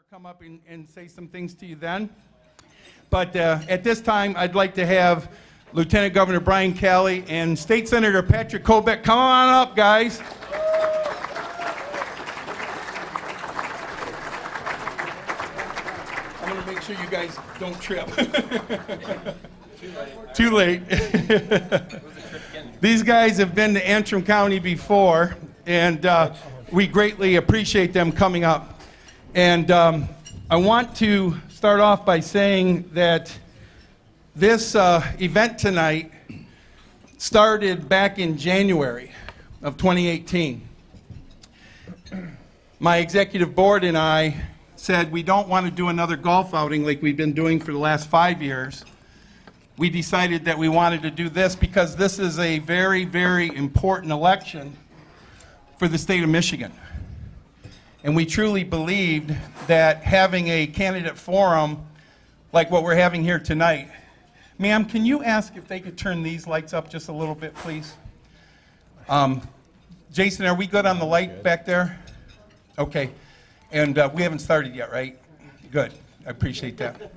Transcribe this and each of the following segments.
come up and say some things to you then. But at this time, I'd like to have Lieutenant Governor Brian Calley and State Senator Patrick Colbeck. Come on up, guys. I'm going to make sure you guys don't trip. Too late. These guys have been to Antrim County before, and we greatly appreciate them coming up. And I want to start off by saying that this event tonight started back in January of 2018. My executive board and I said we don't want to do another golf outing like we've been doing for the last 5 years. We decided that we wanted to do this because this is a very, very important election for the state of Michigan. And we truly believed that having a candidate forum like what we're having here tonight. Ma'am, can you ask if they could turn these lights up just a little bit, please? Jason, are we good on the light back there? Okay. And we haven't started yet, right? Good. I appreciate that.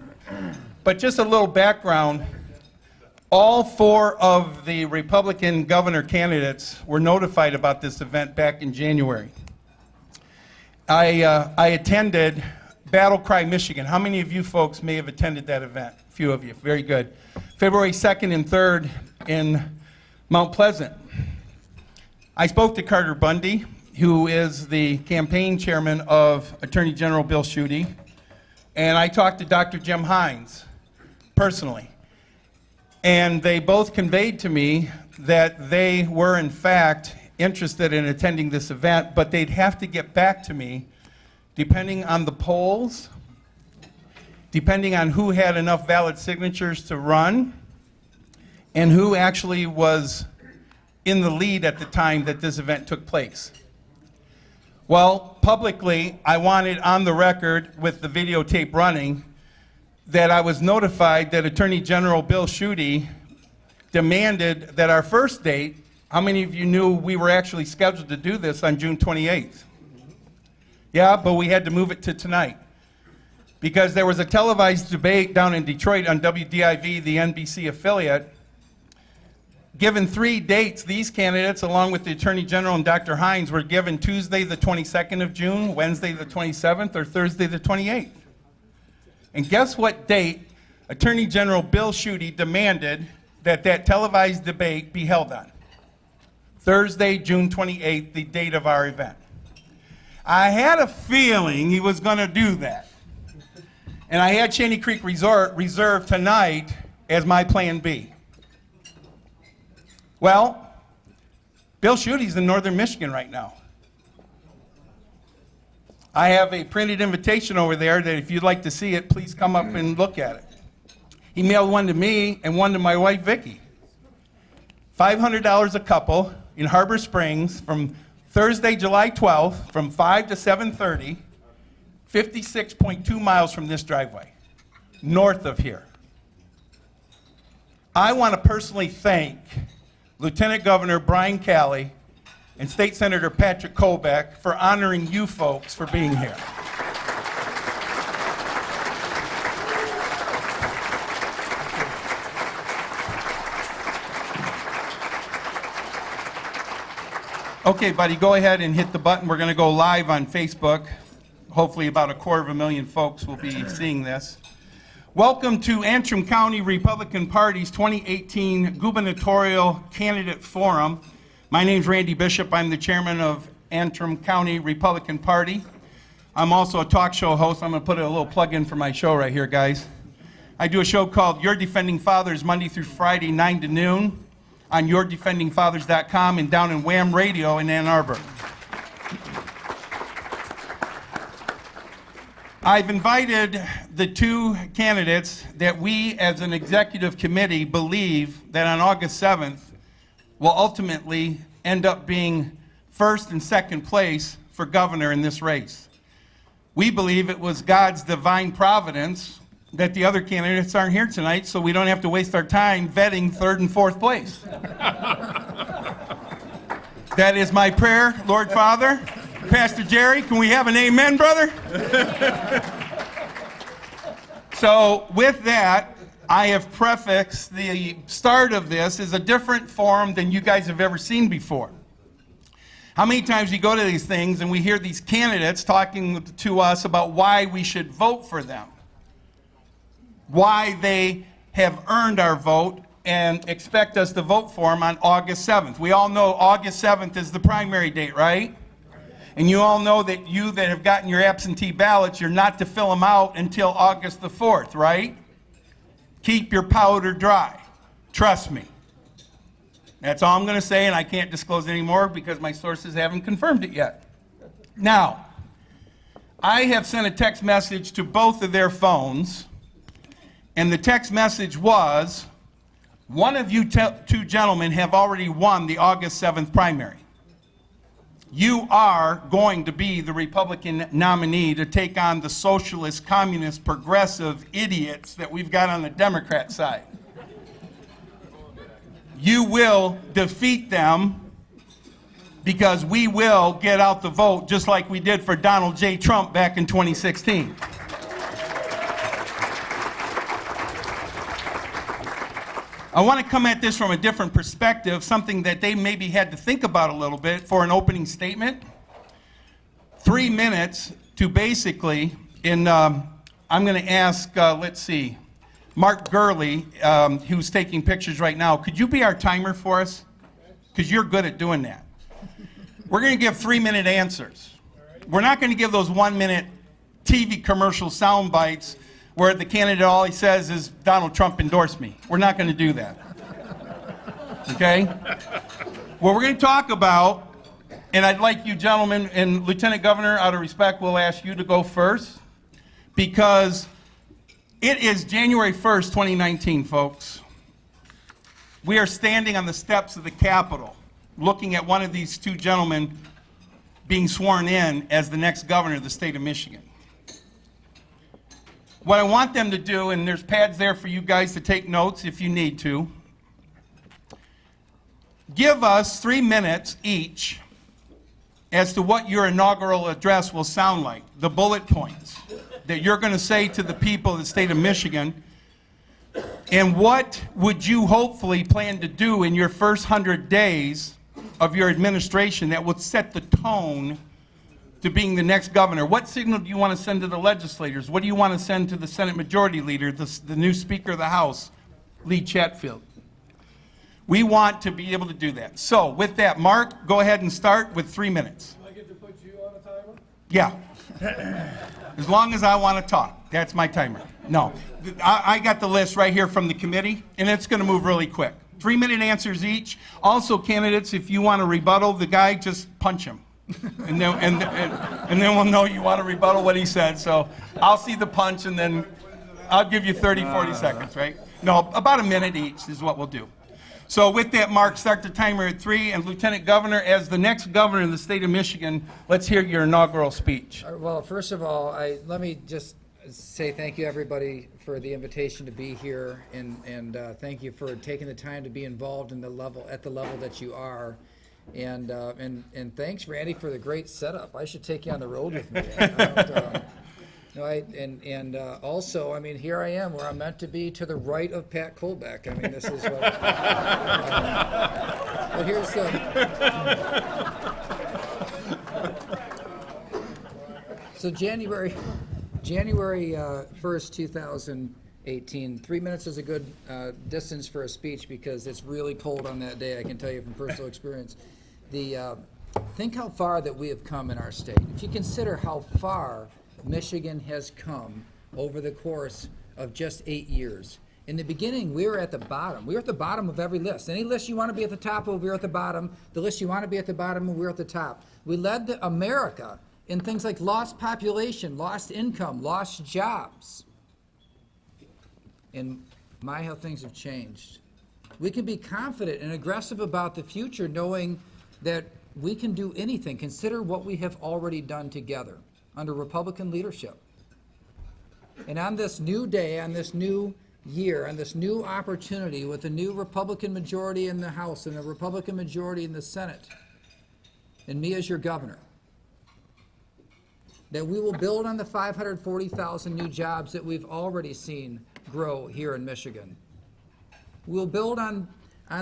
But just a little background. All 4 of the Republican governor candidates were notified about this event back in January. I attended Battle Cry, Michigan. How many of you folks may have attended that event? A few of you. Very good. February 2nd and 3rd in Mount Pleasant. I spoke to Carter Bundy, who is the campaign chairman of Attorney General Bill Schuette, and I talked to Dr. Jim Hines personally. And they both conveyed to me that they were, in fact, interested in attending this event, but they'd have to get back to me depending on the polls, depending on who had enough valid signatures to run, and who actually was in the lead at the time that this event took place. Well, publicly, I wanted on the record with the videotape running that I was notified that Attorney General Bill Schuette demanded that our first date. How many of you knew we were actually scheduled to do this on June 28th? Yeah, but we had to move it to tonight because there was a televised debate down in Detroit on WDIV, the NBC affiliate. Given 3 dates, these candidates, along with the Attorney General and Dr. Hines, were given Tuesday the 22nd of June, Wednesday the 27th, or Thursday the 28th. And guess what date Attorney General Bill Schuette demanded that that televised debate be held on? Thursday, June 28th, the date of our event. I had a feeling he was going to do that. And I had Shanty Creek Resort reserved tonight as my plan B. Well, Bill Schuette's in northern Michigan right now. I have a printed invitation over there that if you'd like to see it, please come up and look at it. He mailed one to me and one to my wife, Vicki. $500 a couple in Harbor Springs from Thursday, July 12th, from 5 to 7:30, 56.2 miles from this driveway, north of here. I want to personally thank Lieutenant Governor Brian Calley and State Senator Patrick Colbeck for honoring you folks for being here. Okay, buddy, go ahead and hit the button. We're going to go live on Facebook. Hopefully about 250,000 folks will be seeing this. Welcome to Antrim County Republican Party's 2018 Gubernatorial Candidate Forum. My name's Randy Bishop. I'm the chairman of Antrim County Republican Party. I'm also a talk show host. I'm going to put a little plug in for my show right here, guys. I do a show called Your Defending Fathers, Monday through Friday, 9 to noon. On yourdefendingfathers.com and down in Wham Radio in Ann Arbor. I've invited the 2 candidates that we as an executive committee believe that on August 7th will ultimately end up being first and second place for governor in this race. We believe it was God's divine providence that the other candidates aren't here tonight, so we don't have to waste our time vetting 3rd and 4th place. That is my prayer, Lord Father. Pastor Jerry, can we have an amen, brother? So with that, I have prefixed the start of this as a different forum than you guys have ever seen before. How many times you go to these things and we hear these candidates talking to us about why we should vote for them, why they have earned our vote and expect us to vote for them on August 7th. We all know August 7th is the primary date, right? And you all know that you that have gotten your absentee ballots, you're not to fill them out until August the 4th, right? Keep your powder dry. Trust me. That's all I'm going to say, and I can't disclose any more because my sources haven't confirmed it yet. Now, I have sent a text message to both of their phones, and the text message was, one of you two gentlemen have already won the August 7th primary. You are going to be the Republican nominee to take on the socialist, communist, progressive idiots that we've got on the Democrat side. You will defeat them because we will get out the vote just like we did for Donald J. Trump back in 2016. I want to come at this from a different perspective, something that they maybe had to think about a little bit for an opening statement. 3 minutes to basically, I'm going to ask, let's see, Mark Gurley, who's taking pictures right now, could you be our timer for us? Because you're good at doing that. We're going to give 3-minute answers. We're not going to give those 1-minute TV commercial sound bites where the candidate all he says is, Donald Trump endorsed me. We're not going to do that. Okay? What we're going to talk about, and I'd like you gentlemen, and Lieutenant Governor, out of respect, we'll ask you to go first, because it is January 1st, 2019, folks. We are standing on the steps of the Capitol, looking at one of these two gentlemen being sworn in as the next governor of the state of Michigan. What I want them to do, and there's pads there for you guys to take notes if you need to, give us 3 minutes each as to what your inaugural address will sound like, the bullet points that you're going to say to the people of the state of Michigan, and what would you hopefully plan to do in your first 100 days of your administration that would set the tone to being the next governor. What signal do you want to send to the legislators? What do you want to send to the Senate Majority Leader, the new Speaker of the House, Lee Chatfield? We want to be able to do that. So with that, Mark, go ahead and start with 3 minutes. Do I get to put you on a timer? Yeah. As long as I want to talk. That's my timer. No. I got the list right here from the committee, and it's going to move really quick. 3-minute answers each. Also, candidates, if you want to rebuttal the guy, just punch him. And then we'll know you want to rebuttal what he said. So I'll see the punch, and then I'll give you 30, 40 seconds, right? No, about a minute each is what we'll do. So with that, Mark, start the timer at 3. And Lieutenant Governor, as the next governor of the state of Michigan, let's hear your inaugural speech. Well, first of all, let me just say thank you, everybody, for the invitation to be here, and thank you for taking the time to be involved in at the level that you are. And thanks, Randy, for the great setup. I should take you on the road with me. Also, I mean, here I am where I'm meant to be, to the right of Pat Colbeck. I mean, this is what. But here's so January 1st, 2018. 3 minutes is a good distance for a speech because it's really cold on that day. I can tell you from personal experience. Think how far that we have come in our state. If you consider how far Michigan has come over the course of just 8 years. In the beginning, we were at the bottom. We were at the bottom of every list. Any list you want to be at the top of, we were at the bottom. The list you want to be at the bottom, we were at the top. We led America in things like lost population, lost income, lost jobs. And my, how things have changed. We can be confident and aggressive about the future, knowing that we can do anything. Consider what we have already done together under Republican leadership. And on this new day, on this new year, on this new opportunity with a new Republican majority in the House and a Republican majority in the Senate, and me as your governor, that we will build on the 540,000 new jobs that we've already seen grow here in Michigan. We'll build on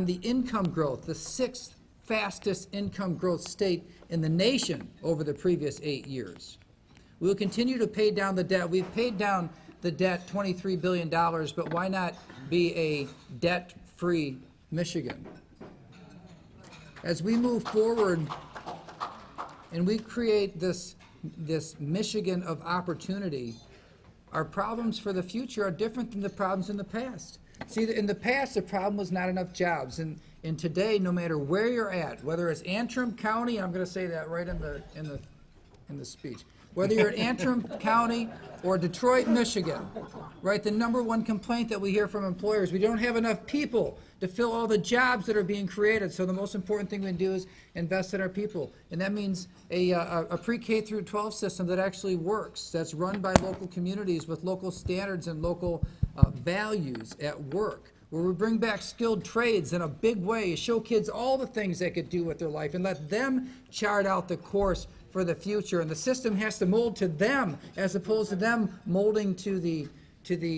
the income growth, the 6th fastest income growth state in the nation over the previous 8 years. We'll continue to pay down the debt. We've paid down the debt $23 billion, but why not be a debt-free Michigan? As we move forward and we create this Michigan of opportunity, our problems for the future are different than the problems in the past. See, in the past, the problem was not enough jobs. And today, no matter where you're at, whether it's Antrim County, and I'm going to say that right in the speech, whether you're at Antrim County or Detroit, Michigan, right, the #1 complaint that we hear from employers, we don't have enough people to fill all the jobs that are being created. So the most important thing we can do is invest in our people. And that means a pre-K through 12 system that actually works, that's run by local communities with local standards and local values at work, where we bring back skilled trades in a big way, show kids all the things they could do with their life and let them chart out the course for the future. And the system has to mold to them as opposed to them molding to the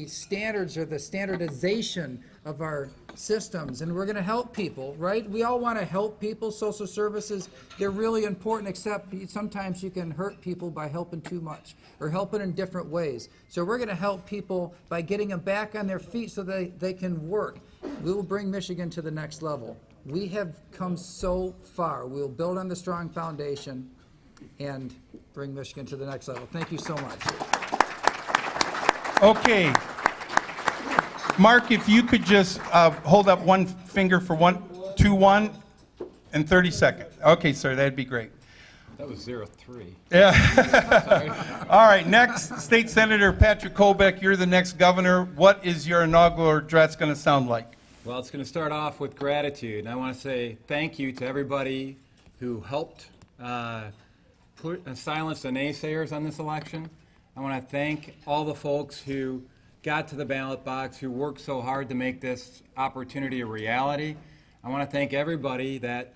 standards or the standardization of our systems. And we're going to help people, right? We all want to help people. Social services, they're really important, except sometimes you can hurt people by helping too much or helping in different ways. So we're going to help people by getting them back on their feet so they can work. We will bring Michigan to the next level. We have come so far. We'll build on the strong foundation and bring Michigan to the next level. Thank you so much. Okay. Mark, if you could just hold up one finger for 1 and 30 seconds. Okay, sir, that'd be great. That was 03. Yeah. All right, next, State Senator Patrick Colbeck, you're the next governor. What is your inaugural address going to sound like? Well, it's going to start off with gratitude. And I want to say thank you to everybody who helped silence the naysayers on this election. I want to thank all the folks who got to the ballot box, who worked so hard to make this opportunity a reality. I want to thank everybody that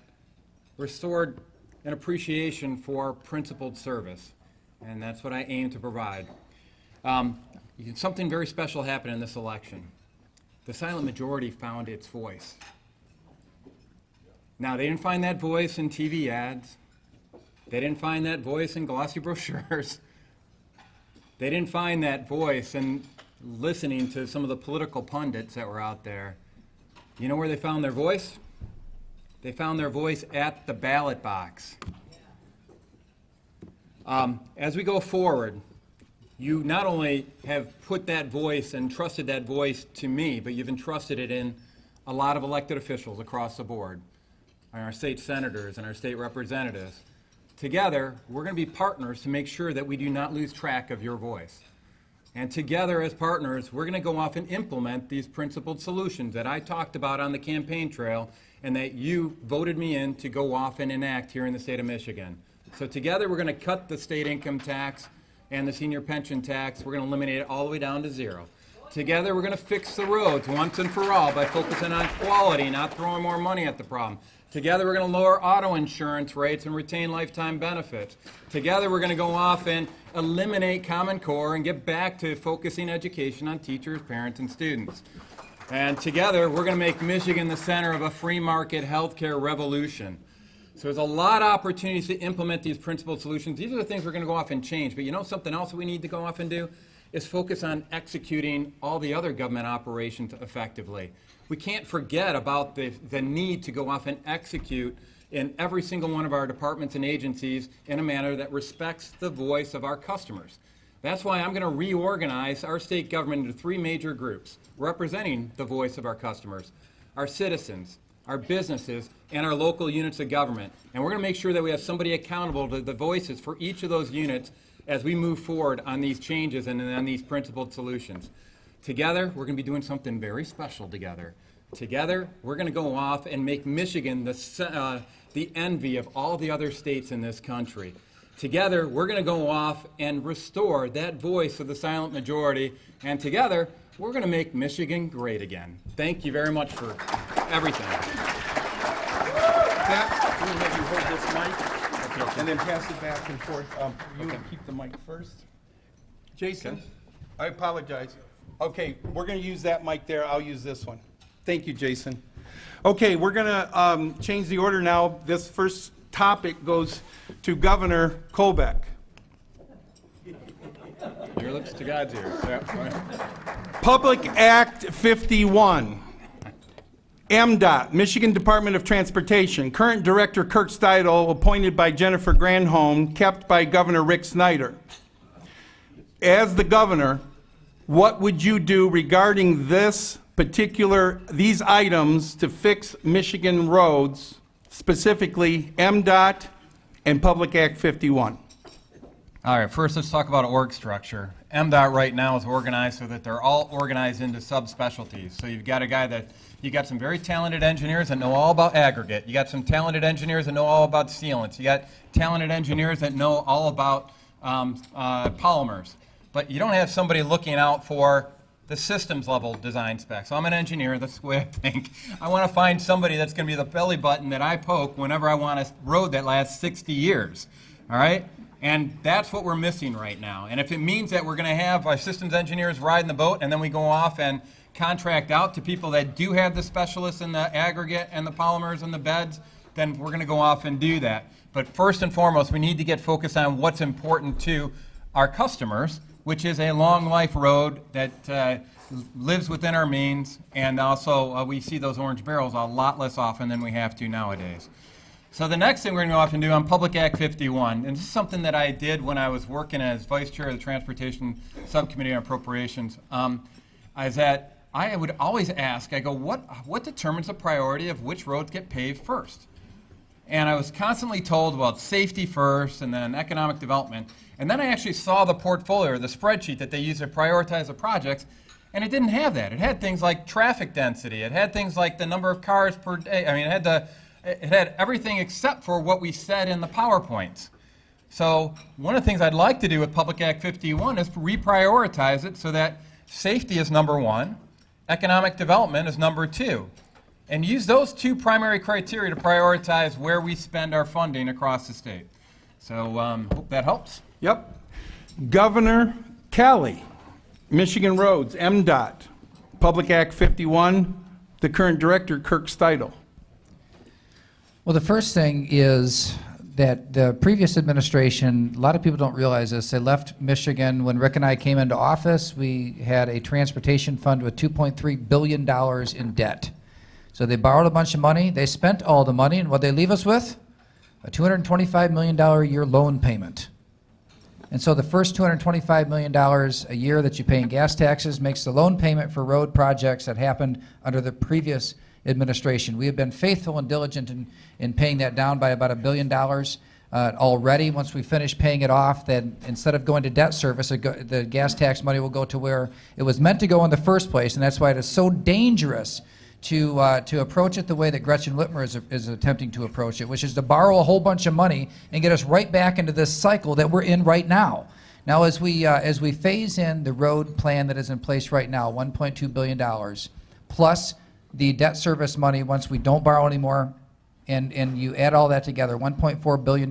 restored an appreciation for principled service, and that's what I aim to provide. Something very special happened in this election. The silent majority found its voice. Now, they didn't find that voice in TV ads. They didn't find that voice in glossy brochures. They didn't find that voice in listening to some of the political pundits that were out there. You know where they found their voice? They found their voice at the ballot box. As we go forward, you not only have put that voice and trusted that voice to me, but you've entrusted it in a lot of elected officials across the board, and our state senators and our state representatives. Together, we're going to be partners to make sure that we do not lose track of your voice. And together as partners, we're going to go off and implement these principled solutions that I talked about on the campaign trail and that you voted me in to go off and enact here in the state of Michigan. So together we're going to cut the state income tax and the senior pension tax. We're going to eliminate it all the way down to zero. Together we're going to fix the roads once and for all by focusing on quality, not throwing more money at the problem. Together we're going to lower auto insurance rates and retain lifetime benefits. Together we're going to go off and eliminate Common Core and get back to focusing education on teachers, parents, and students. And together we're going to make Michigan the center of a free market healthcare revolution. So there's a lot of opportunities to implement these principled solutions. These are the things we're going to go off and change. But you know something else we need to go off and do is focus on executing all the other government operations effectively. We can't forget about the need to go off and execute in every single one of our departments and agencies in a manner that respects the voice of our customers. That's why I'm going to reorganize our state government into 3 major groups representing the voice of our customers, our citizens, our businesses, and our local units of government. And we're going to make sure that we have somebody accountable to the voices for each of those units as we move forward on these changes and on these principled solutions. Together, we're going to be doing something very special together. Together, we're going to go off and make Michigan the envy of all the other states in this country. Together, we're going to go off and restore that voice of the silent majority. And together, we're going to make Michigan great again. Thank you very much for everything. Pat, I'm going to have you hold this mic. and then pass it back and forth. You keep the mic first. Jason, I apologize. Okay, we're going to use that mic there. I'll use this one. Thank you, Jason. Okay, we're going to change the order now. This first topic goes to Governor Colbeck. Your lips to God's ears. Yeah, right. Public Act 51. MDOT, Michigan Department of Transportation. Current Director Kirk Steidel, appointed by Jennifer Granholm, kept by Governor Rick Snyder. As the governor, what would you do regarding these items to fix Michigan roads, specifically MDOT and Public Act 51? All right, first let's talk about org structure. MDOT right now is organized so that they're all organized into subspecialties. So you've got a guy that, you got some very talented engineers that know all about aggregate. You got some talented engineers that know all about sealants. You got talented engineers that know all about polymers. But you don't have somebody looking out for the systems level design specs. So I'm an engineer, that's the way I think. I want to find somebody that's going to be the belly button that I poke whenever I want a road that lasts 60 years. All right? And that's what we're missing right now. And if it means that we're going to have our systems engineers riding the boat and then we go off and contract out to people that do have the specialists in the aggregate and the polymers and the beds, then we're going to go off and do that. But first and foremost, we need to get focused on what's important to our customers, which is a long life road that lives within our means, and also we see those orange barrels a lot less often than we have to nowadays. So the next thing we're going to go off and do on Public Act 51, and this is something that I did when I was working as Vice Chair of the Transportation Subcommittee on Appropriations, is that I would always ask, I go, what determines the priority of which roads get paved first? And I was constantly told about safety first and then economic development. And then I actually saw the portfolio, the spreadsheet that they use to prioritize the projects, and it didn't have that. It had things like traffic density. It had things like the number of cars per day. I mean, it had everything except for what we said in the PowerPoints. So one of the things I'd like to do with Public Act 51 is reprioritize it so that safety is number one, economic development is number two, and use those two primary criteria to prioritize where we spend our funding across the state. So hope that helps. Yep. Governor Calley, Michigan Roads, MDOT, Public Act 51, the current director, Kirk Steidel. Well, the first thing is that the previous administration, a lot of people don't realize this, they left Michigan. When Rick and I came into office, we had a transportation fund with $2.3 billion in debt. So they borrowed a bunch of money, they spent all the money, and what they leave us with? A $225 million a year loan payment. And so the first $225 million a year that you pay in gas taxes makes the loan payment for road projects that happened under the previous administration. We have been faithful and diligent in paying that down by about $1 billion already. Once we finish paying it off, then instead of going to debt service, the gas tax money will go to where it was meant to go in the first place, and that's why it is so dangerous to approach it the way that Gretchen Whitmer is attempting to approach it, which is to borrow a whole bunch of money and get us right back into this cycle that we're in right now. Now, as we phase in the road plan that is in place right now, $1.2 billion, plus the debt service money once we don't borrow anymore, and you add all that together, $1.4 billion,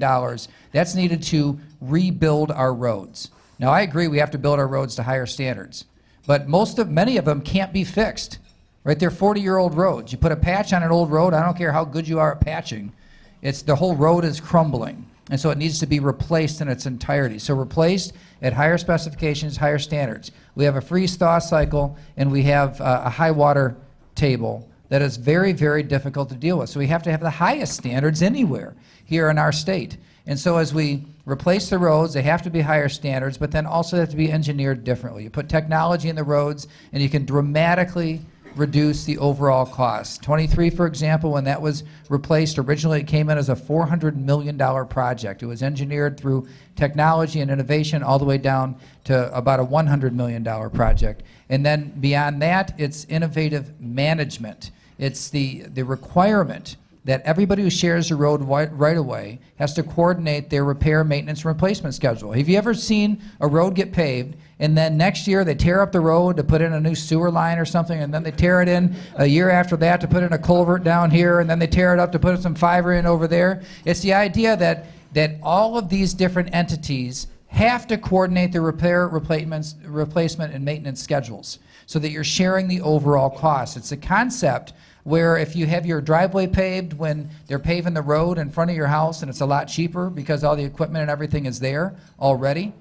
that's needed to rebuild our roads. Now, I agree we have to build our roads to higher standards, but many of them can't be fixed. Right, they're 40-year-old roads. You put a patch on an old road, I don't care how good you are at patching, the whole road is crumbling. And so it needs to be replaced in its entirety. So replaced at higher specifications, higher standards. We have a freeze-thaw cycle, and we have a high water table that is very, very difficult to deal with. So we have to have the highest standards anywhere here in our state. And so as we replace the roads, they have to be higher standards, but then also they have to be engineered differently. You put technology in the roads, and you can dramatically reduce the overall cost. 23, for example, when that was replaced, originally it came in as a $400 million project. It was engineered through technology and innovation all the way down to about a $100 million project. And then beyond that, it's innovative management. It's the requirement that everybody who shares the road right away has to coordinate their repair, maintenance, and replacement schedule. Have you ever seen a road get paved and then next year they tear up the road to put in a new sewer line or something, and then they tear it in a year after that to put in a culvert down here, and then they tear it up to put some fiber in over there? It's the idea that that all of these different entities have to coordinate the repair, replacement, and maintenance schedules so that you're sharing the overall cost. It's a concept where if you have your driveway paved when they're paving the road in front of your house and it's a lot cheaper because all the equipment and everything is there already,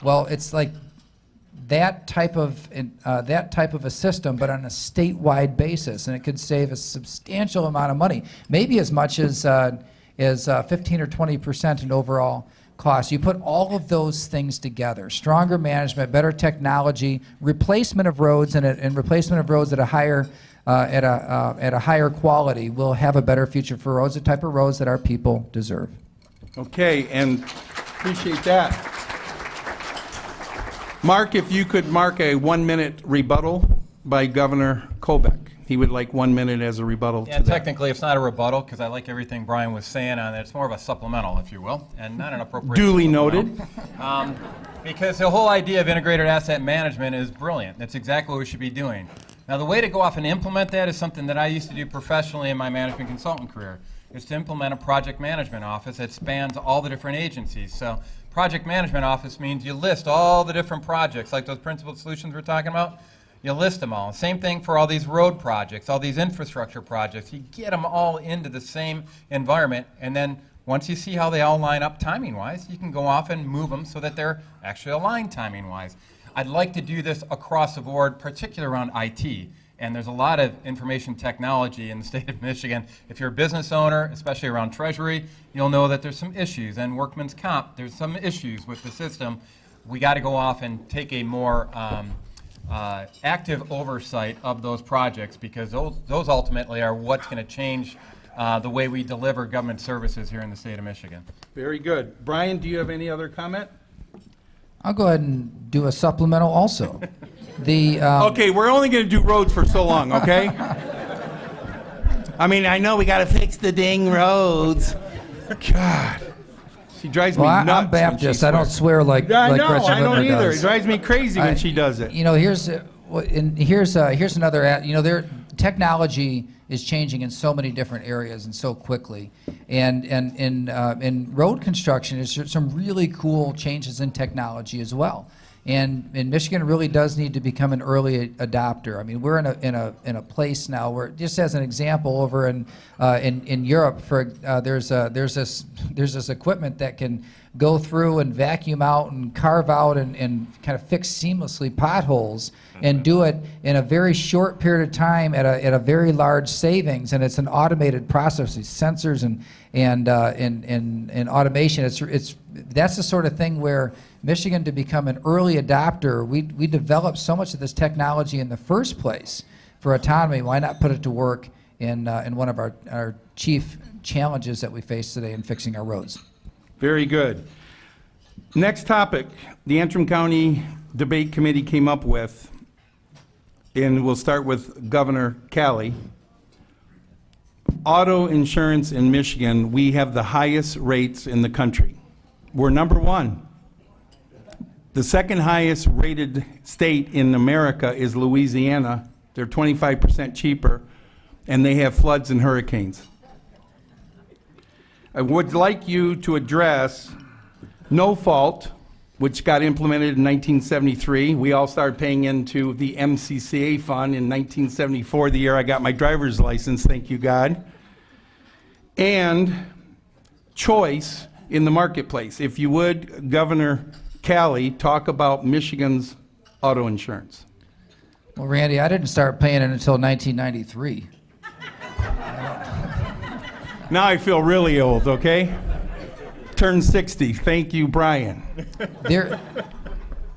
well, it's like that type of a system, but on a statewide basis, and it could save a substantial amount of money, maybe as much as 15 or 20% in overall cost. You put all of those things together: stronger management, better technology, replacement of roads, and replacement of roads at a higher quality will have a better future for roads, the type of roads that our people deserve. Okay, and appreciate that. Mark, if you could mark a 1-minute rebuttal by Governor Colbeck. He would like 1 minute as a rebuttal. Yeah, technically it's not a rebuttal because I like everything Brian was saying on it. It's more of a supplemental, if you will, and not an appropriate. Duly noted. Because the whole idea of integrated asset management is brilliant. That's exactly what we should be doing. Now, the way to go off and implement that is something that I used to do professionally in my management consultant career, is to implement a project management office that spans all the different agencies. So project management office means you list all the different projects, like those principled solutions we're talking about. You list them all. Same thing for all these road projects, all these infrastructure projects. You get them all into the same environment, and then once you see how they all line up timing-wise, you can go off and move them so that they're actually aligned timing-wise. I'd like to do this across the board, particularly around IT. And there's a lot of information technology in the state of Michigan. If you're a business owner, especially around Treasury, you'll know that there's some issues. And workman's comp, there's some issues with the system. We got to go off and take a more active oversight of those projects, because those ultimately are what's going to change the way we deliver government services here in the state of Michigan. Very good. Brian, do you have any other comment? I'll go ahead and do a supplemental also. Okay, we're only going to do roads for so long, okay? I mean, I know we got to fix the dang roads. God. She drives me nuts. I'm Baptist. I don't swear like I know, Gretchen I don't Whitmer either. does. It drives me crazy when she does it. You know, here's another. You know, technology is changing in so many different areas and so quickly, and in road construction, there's some really cool changes in technology as well. And Michigan really does need to become an early adopter. I mean, we're in a place now where, just as an example, over in Europe, there's this equipment that can go through and vacuum out and carve out and kind of fix seamlessly potholes and do it in a very short period of time at a very large savings, and it's an automated process. These sensors and automation. That's the sort of thing where Michigan, to become an early adopter, we developed so much of this technology in the first place for autonomy. Why not put it to work in one of our chief challenges that we face today in fixing our roads? Very good. Next topic, the Antrim County Debate Committee came up with, and we'll start with Governor Calley. Auto insurance in Michigan, we have the highest rates in the country. We're number one. The second highest rated state in America is Louisiana. They're 25% cheaper, and they have floods and hurricanes. I would like you to address no fault, which got implemented in 1973. We all started paying into the MCCA fund in 1974, the year I got my driver's license, thank you God. And choice in the marketplace. If you would, Governor Calley, talk about Michigan's auto insurance. Well, Randy, I didn't start paying it until 1993. Now I feel really old, okay? Turned 60. Thank you, Brian.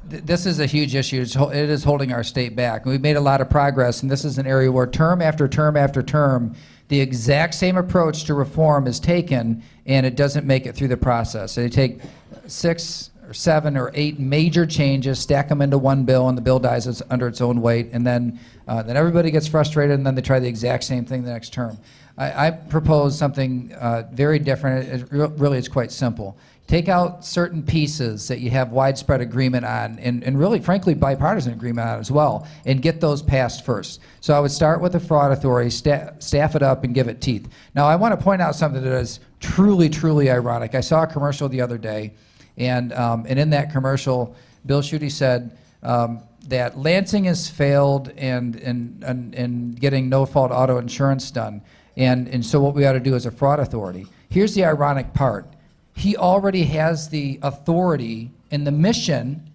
This is a huge issue. It is holding our state back. We've made a lot of progress, and this is an area where term after term after term, the exact same approach to reform is taken, and it doesn't make it through the process. They take 6 or 7 or 8 major changes, stack them into one bill, and the bill dies under its own weight, and then everybody gets frustrated, and then they try the exact same thing the next term. I propose something very different. Really, it's quite simple. take out certain pieces that you have widespread agreement on, and really, frankly, bipartisan agreement on as well, and get those passed first. So I would start with the fraud authority, staff it up, and give it teeth. Now, I want to point out something that is truly, truly ironic. I saw a commercial the other day, and in that commercial, Bill Schuette said that Lansing has failed in getting no-fault auto insurance done, and so what we ought to do is a fraud authority. Here's the ironic part. He already has the authority and the mission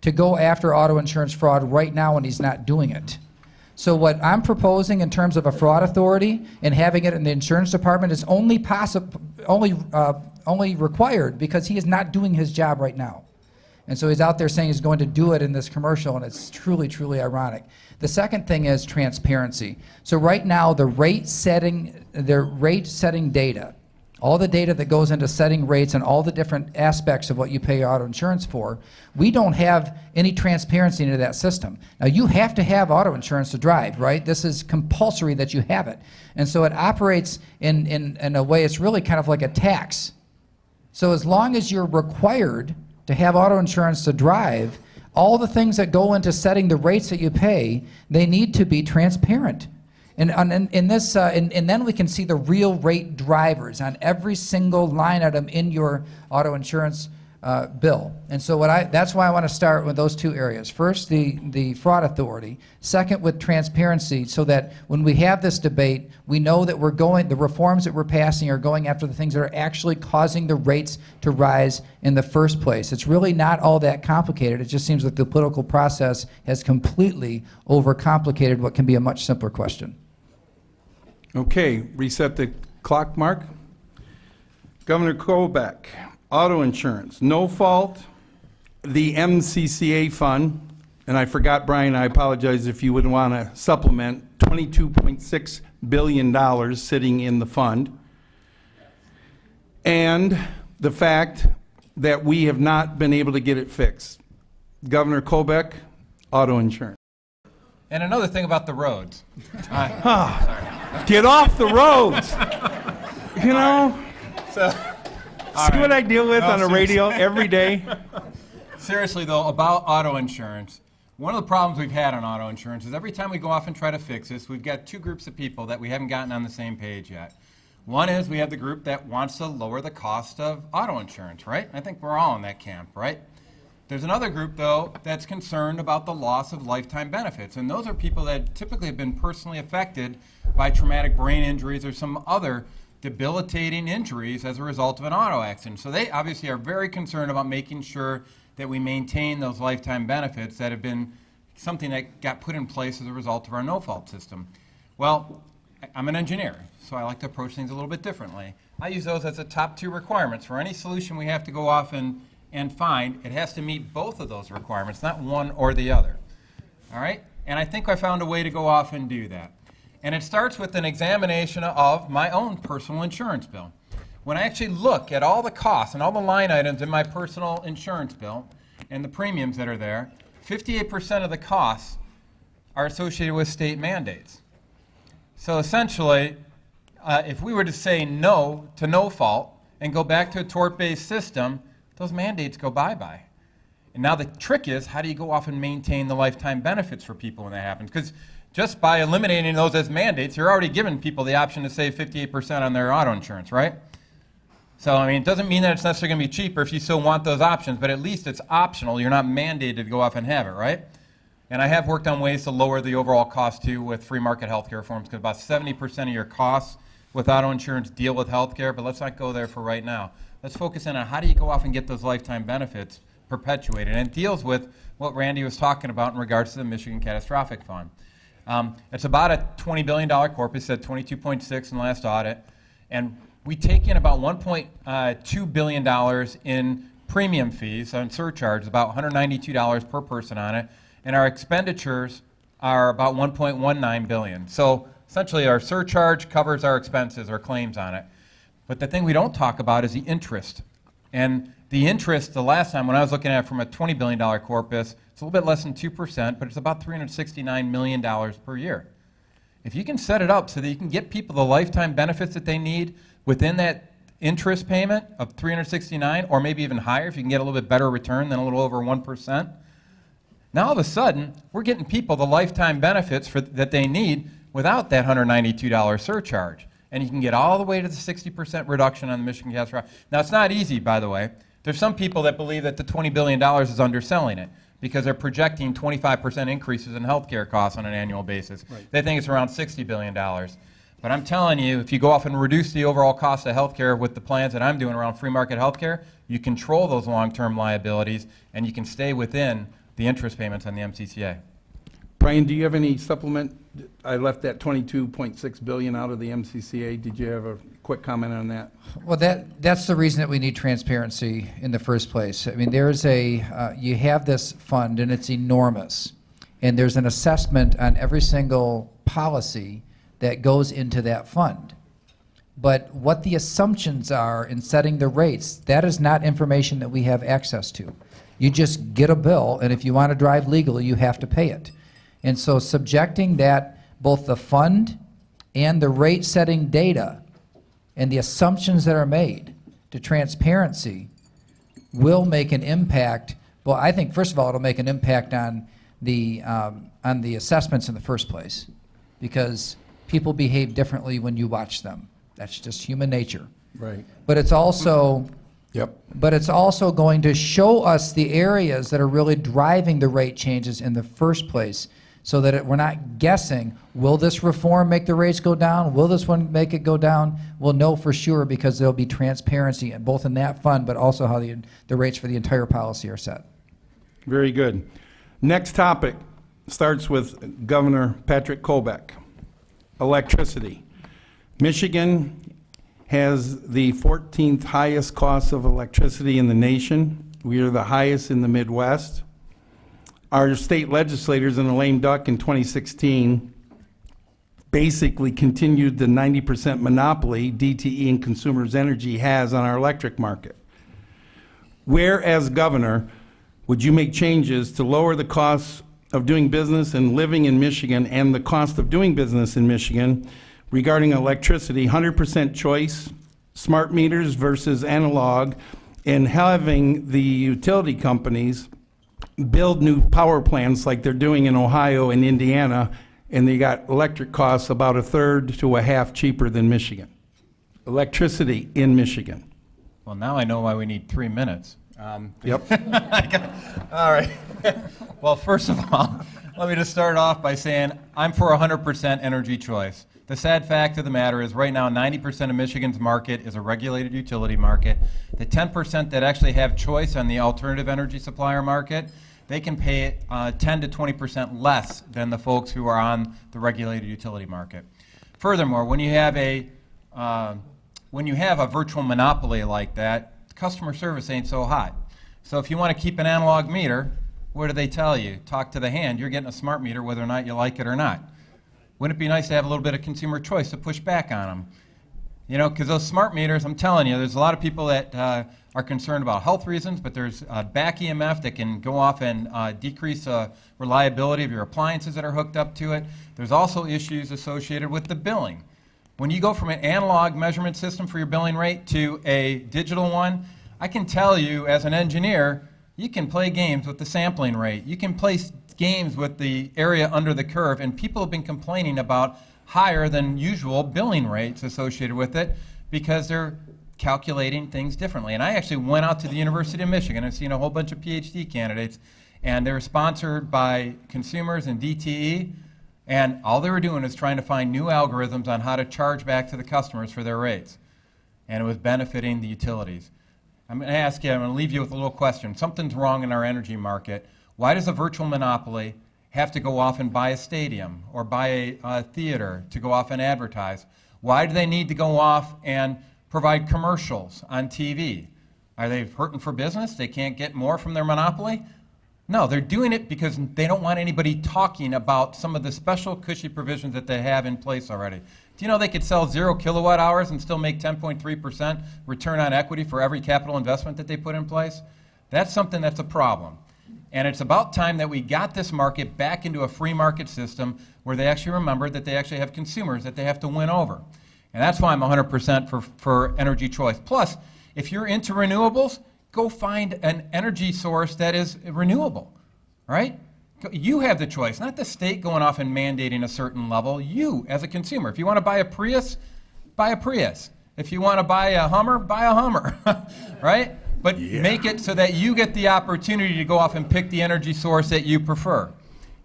to go after auto insurance fraud right now, and he's not doing it. So what I'm proposing in terms of a fraud authority and having it in the insurance department is only required because he is not doing his job right now. And so he's out there saying he's going to do it in this commercial, and it's truly, truly ironic. The second thing is transparency. So right now, the rate setting data, all the data that goes into setting rates and all the different aspects of what you pay auto insurance for, we don't have any transparency into that system. Now, you have to have auto insurance to drive, right? This is compulsory that you have it. And so it operates in a way, it's really kind of like a tax. So as long as you're required to have auto insurance to drive, all the things that go into setting the rates that you pay, they need to be transparent. And then we can see the real rate drivers on every single line item in your auto insurance bill. And so that's why I want to start with those two areas. First, the fraud authority. Second, with transparency, so that when we have this debate, we know that the reforms that we're passing are going after the things that are actually causing the rates to rise in the first place. It's really not all that complicated. It just seems that the political process has completely overcomplicated what can be a much simpler question. Okay, reset the clock, Mark. Governor Colbeck, auto insurance, no fault, the MCCA fund, and I forgot, Brian, I apologize if you would want to supplement, $22.6 billion sitting in the fund, and the fact that we have not been able to get it fixed. Governor Colbeck, auto insurance. And another thing about the roads. Get off the roads. You know, see what I deal with on the radio every day? Seriously, though, about auto insurance, one of the problems we've had on auto insurance is every time we go off and try to fix this, we've got two groups of people that we haven't gotten on the same page yet. One is we have the group that wants to lower the cost of auto insurance, right? I think we're all in that camp, right? There's another group, though, that's concerned about the loss of lifetime benefits, and those are people that typically have been personally affected by traumatic brain injuries or some other debilitating injuries as a result of an auto accident. So they obviously are very concerned about making sure that we maintain those lifetime benefits that have been something that got put in place as a result of our no-fault system. Well, I'm an engineer, so I like to approach things a little bit differently. I use those as the top two requirements. For any solution we have to go off and find, it has to meet both of those requirements, not one or the other. All right? And I think I found a way to go off and do that. And it starts with an examination of my own personal insurance bill. When I actually look at all the costs and all the line items in my personal insurance bill and the premiums that are there, 58% of the costs are associated with state mandates. So essentially, if we were to say no to no fault and go back to a tort-based system, those mandates go bye-bye. And now the trick is, how do you go off and maintain the lifetime benefits for people when that happens? Because just by eliminating those as mandates, you're already giving people the option to save 58% on their auto insurance, right? So, I mean, it doesn't mean that it's necessarily going to be cheaper if you still want those options, but at least it's optional. You're not mandated to go off and have it, right? And I have worked on ways to lower the overall cost, too, with free market health care reforms, because about 70% of your costs with auto insurance deal with health care, but let's not go there for right now. Let's focus in on how do you go off and get those lifetime benefits perpetuated. And it deals with what Randy was talking about in regards to the Michigan Catastrophic Fund. It's about a $20 billion corpus, at 22.6 in the last audit. And we take in about $1.2 billion in premium fees on surcharges, about $192 per person on it. And our expenditures are about $1.19 billion. So essentially our surcharge covers our expenses, our claims on it. But the thing we don't talk about is the interest. And the interest, the last time when I was looking at it from a $20 billion corpus, it's a little bit less than 2%, but it's about $369 million per year. If you can set it up so that you can get people the lifetime benefits that they need within that interest payment of $369, or maybe even higher if you can get a little bit better return than a little over 1%. Now all of a sudden, we're getting people the lifetime benefits that they need without that $192 surcharge. And you can get all the way to the 60% reduction on the Michigan gas price. Now it's not easy, by the way. There's some people that believe that the $20 billion is underselling it because they're projecting 25% increases in healthcare costs on an annual basis. Right. They think it's around $60 billion. But I'm telling you, if you go off and reduce the overall cost of healthcare with the plans that I'm doing around free market healthcare, you control those long-term liabilities and you can stay within the interest payments on the MCCA. Brian, do you have any supplement? I left that $22.6 billion out of the MCCA. Did you have a quick comment on that? Well, that's the reason that we need transparency in the first place. I mean, there's you have this fund and it's enormous, and there's an assessment on every single policy that goes into that fund. But what the assumptions are in setting the rates, that is not information that we have access to. You just get a bill, and if you want to drive legally, you have to pay it. And so subjecting that, both the fund and the rate-setting data and the assumptions that are made to transparency will make an impact. Well, I think, first of all, it'll make an impact on the assessments in the first place, because people behave differently when you watch them. That's just human nature. Right. But it's also... Yep. But it's also going to show us the areas that are really driving the rate changes in the first place, so that we're not guessing, will this reform make the rates go down? Will this one make it go down? We'll know for sure because there'll be transparency both in that fund, but also how the rates for the entire policy are set. Very good. Next topic starts with Governor Patrick Colbeck. Electricity. Michigan has the 14th highest cost of electricity in the nation. We are the highest in the Midwest. Our state legislators in the lame duck in 2016 basically continued the 90% monopoly DTE and Consumers Energy has on our electric market. Where, as governor, would you make changes to lower the costs of doing business and living in Michigan and the cost of doing business in Michigan regarding electricity, 100% choice, smart meters versus analog, and having the utility companies build new power plants like they're doing in Ohio and Indiana, and they got electric costs about a third to a half cheaper than Michigan. Electricity in Michigan. Well, now I know why we need 3 minutes. Yep. All right. Well, first of all, let me just start off by saying I'm for 100% energy choice. The sad fact of the matter is right now 90% of Michigan's market is a regulated utility market. The 10% that actually have choice on the alternative energy supplier market, they can pay 10 to 20% less than the folks who are on the regulated utility market. Furthermore, when you have a virtual monopoly like that, customer service ain't so hot. So if you want to keep an analog meter, what do they tell you? Talk to the hand. You're getting a smart meter whether or not you like it or not. Wouldn't it be nice to have a little bit of consumer choice to push back on them? You know, because those smart meters, I'm telling you, there's a lot of people that are concerned about health reasons, but there's back EMF that can go off and decrease reliability of your appliances that are hooked up to it. There's also issues associated with the billing. When you go from an analog measurement system for your billing rate to a digital one, I can tell you as an engineer, you can play games with the sampling rate. You can play games with the area under the curve, and people have been complaining about higher than usual billing rates associated with it because they're calculating things differently. And I actually went out to the University of Michigan. I've seen a whole bunch of PhD candidates, and they were sponsored by Consumers and DTE, and all they were doing is trying to find new algorithms on how to charge back to the customers for their rates. And it was benefiting the utilities. I'm going to ask you, I'm going to leave you with a little question. Something's wrong in our energy market. Why does a virtual monopoly have to go off and buy a stadium or buy a theater to go off and advertise? Why do they need to go off and provide commercials on TV? Are they hurting for business? They can't get more from their monopoly? No, they're doing it because they don't want anybody talking about some of the special cushy provisions that they have in place already. Do you know they could sell 0 kilowatt hours and still make 10.3% return on equity for every capital investment that they put in place? That's something that's a problem. And it's about time that we got this market back into a free market system where they actually remembered that they actually have consumers that they have to win over. And that's why I'm 100% for energy choice. Plus, if you're into renewables, go find an energy source that is renewable, right? You have the choice, not the state going off and mandating a certain level. You, as a consumer, if you want to buy a Prius, buy a Prius. If you want to buy a Hummer, buy a Hummer, right? But make it so that you get the opportunity to go off and pick the energy source that you prefer.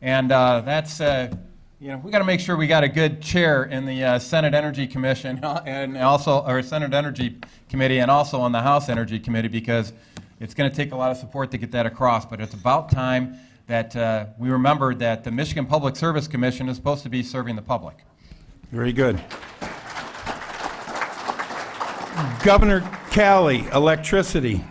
And that's, you know, we got to make sure we got a good chair in the Senate Energy Commission and also, or Senate Energy Committee, and also on the House Energy Committee, because it's going to take a lot of support to get that across. But it's about time that we remember that the Michigan Public Service Commission is supposed to be serving the public. Very good. Governor Calley, electricity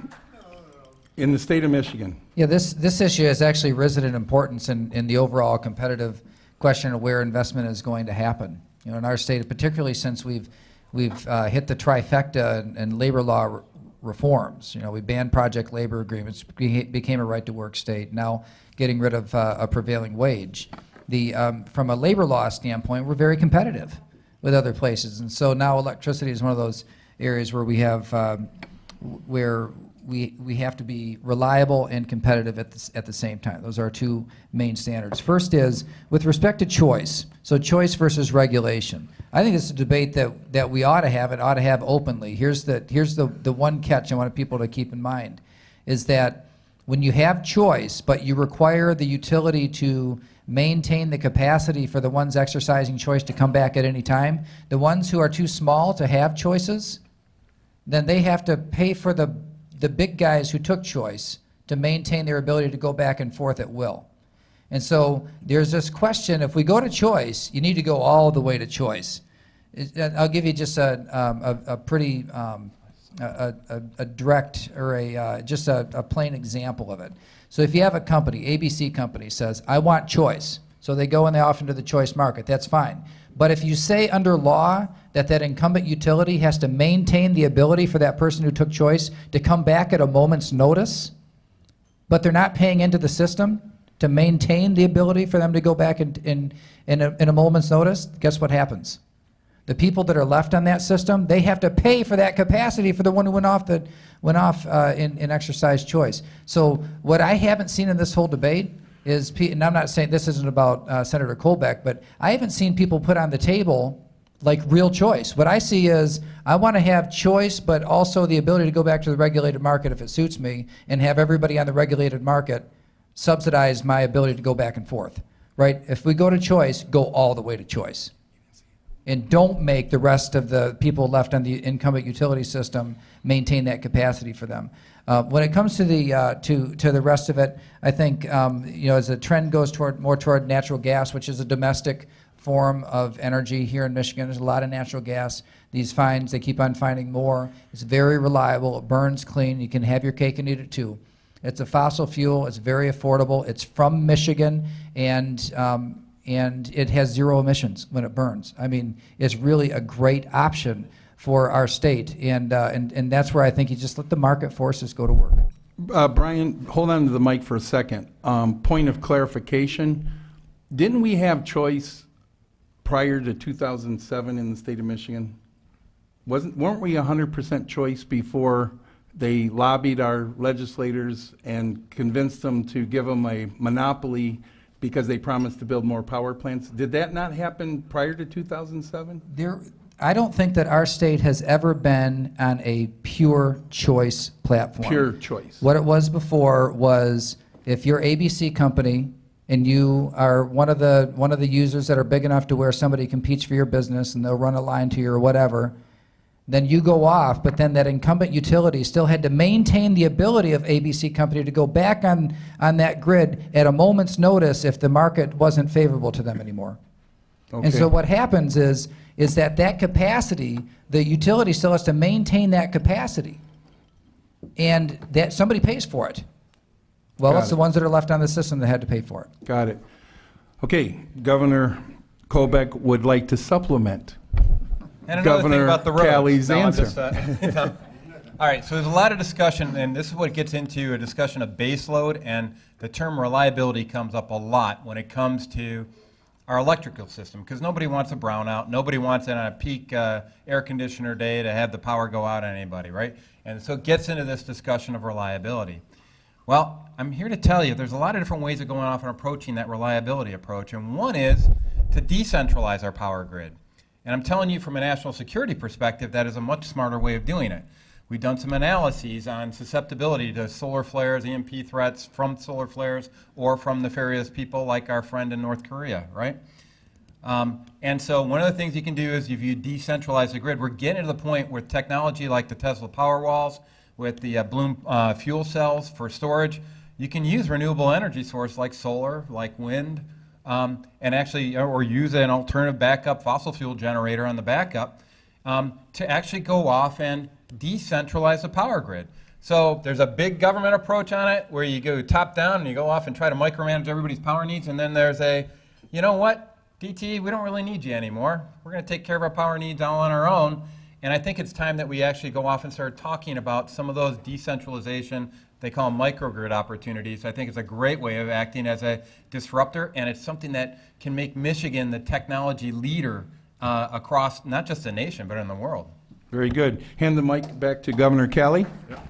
in the state of Michigan. Yeah, this issue has actually risen in importance in the overall competitive question of where investment is going to happen. You know, in our state, particularly since we've hit the trifecta and labor law reforms. You know, we banned project labor agreements, became a right-to-work state. Now, getting rid of a prevailing wage. From a labor law standpoint, we're very competitive with other places, and so now electricity is one of those areas where we have we have to be reliable and competitive at the same time. Those are our two main standards. First is with respect to choice. So choice versus regulation. I think it's a debate that we ought to have and ought to have openly. Here's the one catch I want people to keep in mind, is that when you have choice, but you require the utility to maintain the capacity for the ones exercising choice to come back at any time, the ones who are too small to have choices, then they have to pay for the big guys who took choice to maintain their ability to go back and forth at will. And so there's this question, if we go to choice, you need to go all the way to choice. I'll give you just a pretty a direct or just a plain example of it. So if you have a company, ABC company says, I want choice. So they go and they offer into the choice market, that's fine. But if you say under law that incumbent utility has to maintain the ability for that person who took choice to come back at a moment's notice, but they're not paying into the system to maintain the ability for them to go back in a moment's notice, guess what happens? The people that are left on that system, they have to pay for that capacity for the one who went off in exercise choice. So what I haven't seen in this whole debate is, and I'm not saying this isn't about Senator Colbeck, but I haven't seen people put on the table like real choice. What I see is, I want to have choice, but also the ability to go back to the regulated market if it suits me, and have everybody on the regulated market subsidize my ability to go back and forth, right? If we go to choice, go all the way to choice. And don't make the rest of the people left on the incumbent utility system maintain that capacity for them. When it comes to the rest of it, I think you know, as the trend goes more toward natural gas, which is a domestic form of energy here in Michigan, there's a lot of natural gas. These finds, they keep on finding more. It's very reliable. It burns clean. You can have your cake and eat it too. It's a fossil fuel. It's very affordable. It's from Michigan, and it has zero emissions when it burns. I mean, it's really a great option for our state, and that's where I think you just let the market forces go to work. Brian, hold on to the mic for a second. Point of clarification, didn't we have choice prior to 2007 in the state of Michigan? Weren't we 100% choice before they lobbied our legislators and convinced them to give them a monopoly because they promised to build more power plants? Did that not happen prior to 2007? I don't think that our state has ever been on a pure choice platform. Pure choice. What it was before was, if you're ABC company and you are one of the users that are big enough to where somebody competes for your business and they'll run a line to you or whatever, then you go off, but then that incumbent utility still had to maintain the ability of ABC company to go back on that grid at a moment's notice if the market wasn't favorable to them anymore. Okay. And so what happens is that capacity, the utility still has to maintain that capacity, and that somebody pays for it. Well, it's the ones that are left on the system that had to pay for it. Got it. Okay, Governor Colbeck would like to supplement and Governor Calley's answer. All right, so there's a lot of discussion, and this is what gets into a discussion of baseload, and the term reliability comes up a lot when it comes to our electrical system, because nobody wants a brownout. Nobody wants it on a peak air conditioner day to have the power go out on anybody, right? And so it gets into this discussion of reliability. Well, I'm here to tell you there's a lot of different ways of going off and approaching that reliability approach, and one is to decentralize our power grid. And I'm telling you from a national security perspective, that is a much smarter way of doing it. We've done some analyses on susceptibility to solar flares, EMP threats from solar flares, or from nefarious people like our friend in North Korea, right? And so one of the things you can do is if you decentralize the grid, we're getting to the point where technology like the Tesla Powerwalls, with the Bloom fuel cells for storage, you can use renewable energy source like solar, like wind, and actually, or use an alternative backup fossil fuel generator on the backup to actually go off and decentralize the power grid. So there's a big government approach on it where you go top down and you go off and try to micromanage everybody's power needs, and then there's a, you know what, DTE, we don't really need you anymore. We're going to take care of our power needs all on our own. And I think it's time that we actually go off and start talking about some of those decentralization, they call them microgrid opportunities. I think it's a great way of acting as a disruptor, and it's something that can make Michigan the technology leader across not just the nation, but in the world. Very good. Hand the mic back to Governor Calley. Yep.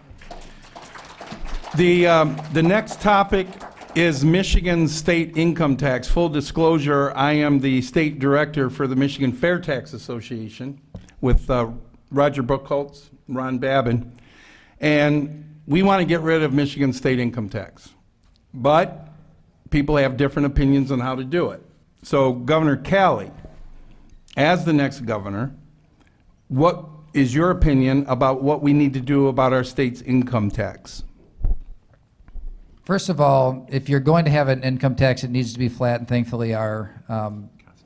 The next topic is Michigan's state income tax. Full disclosure, I am the state director for the Michigan Fair Tax Association with Roger Buchholz, Ron Babin, and we want to get rid of Michigan state income tax. But people have different opinions on how to do it. So Governor Calley, as the next governor, what is your opinion about what we need to do about our state's income tax? First of all, if you're going to have an income tax, it needs to be flat, and thankfully our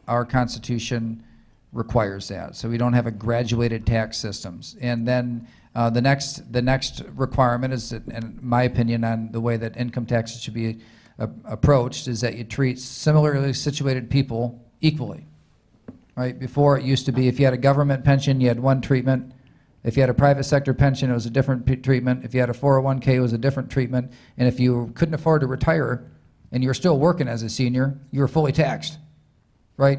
Constitution requires that. So we don't have a graduated tax systems. And then the next requirement is, in my opinion, on the way that income taxes should be approached, is that you treat similarly situated people equally. Right? Before it used to be if you had a government pension, you had one treatment. If you had a private sector pension, it was a different treatment. If you had a 401k, it was a different treatment. And if you couldn't afford to retire and you were still working as a senior, you were fully taxed. Right?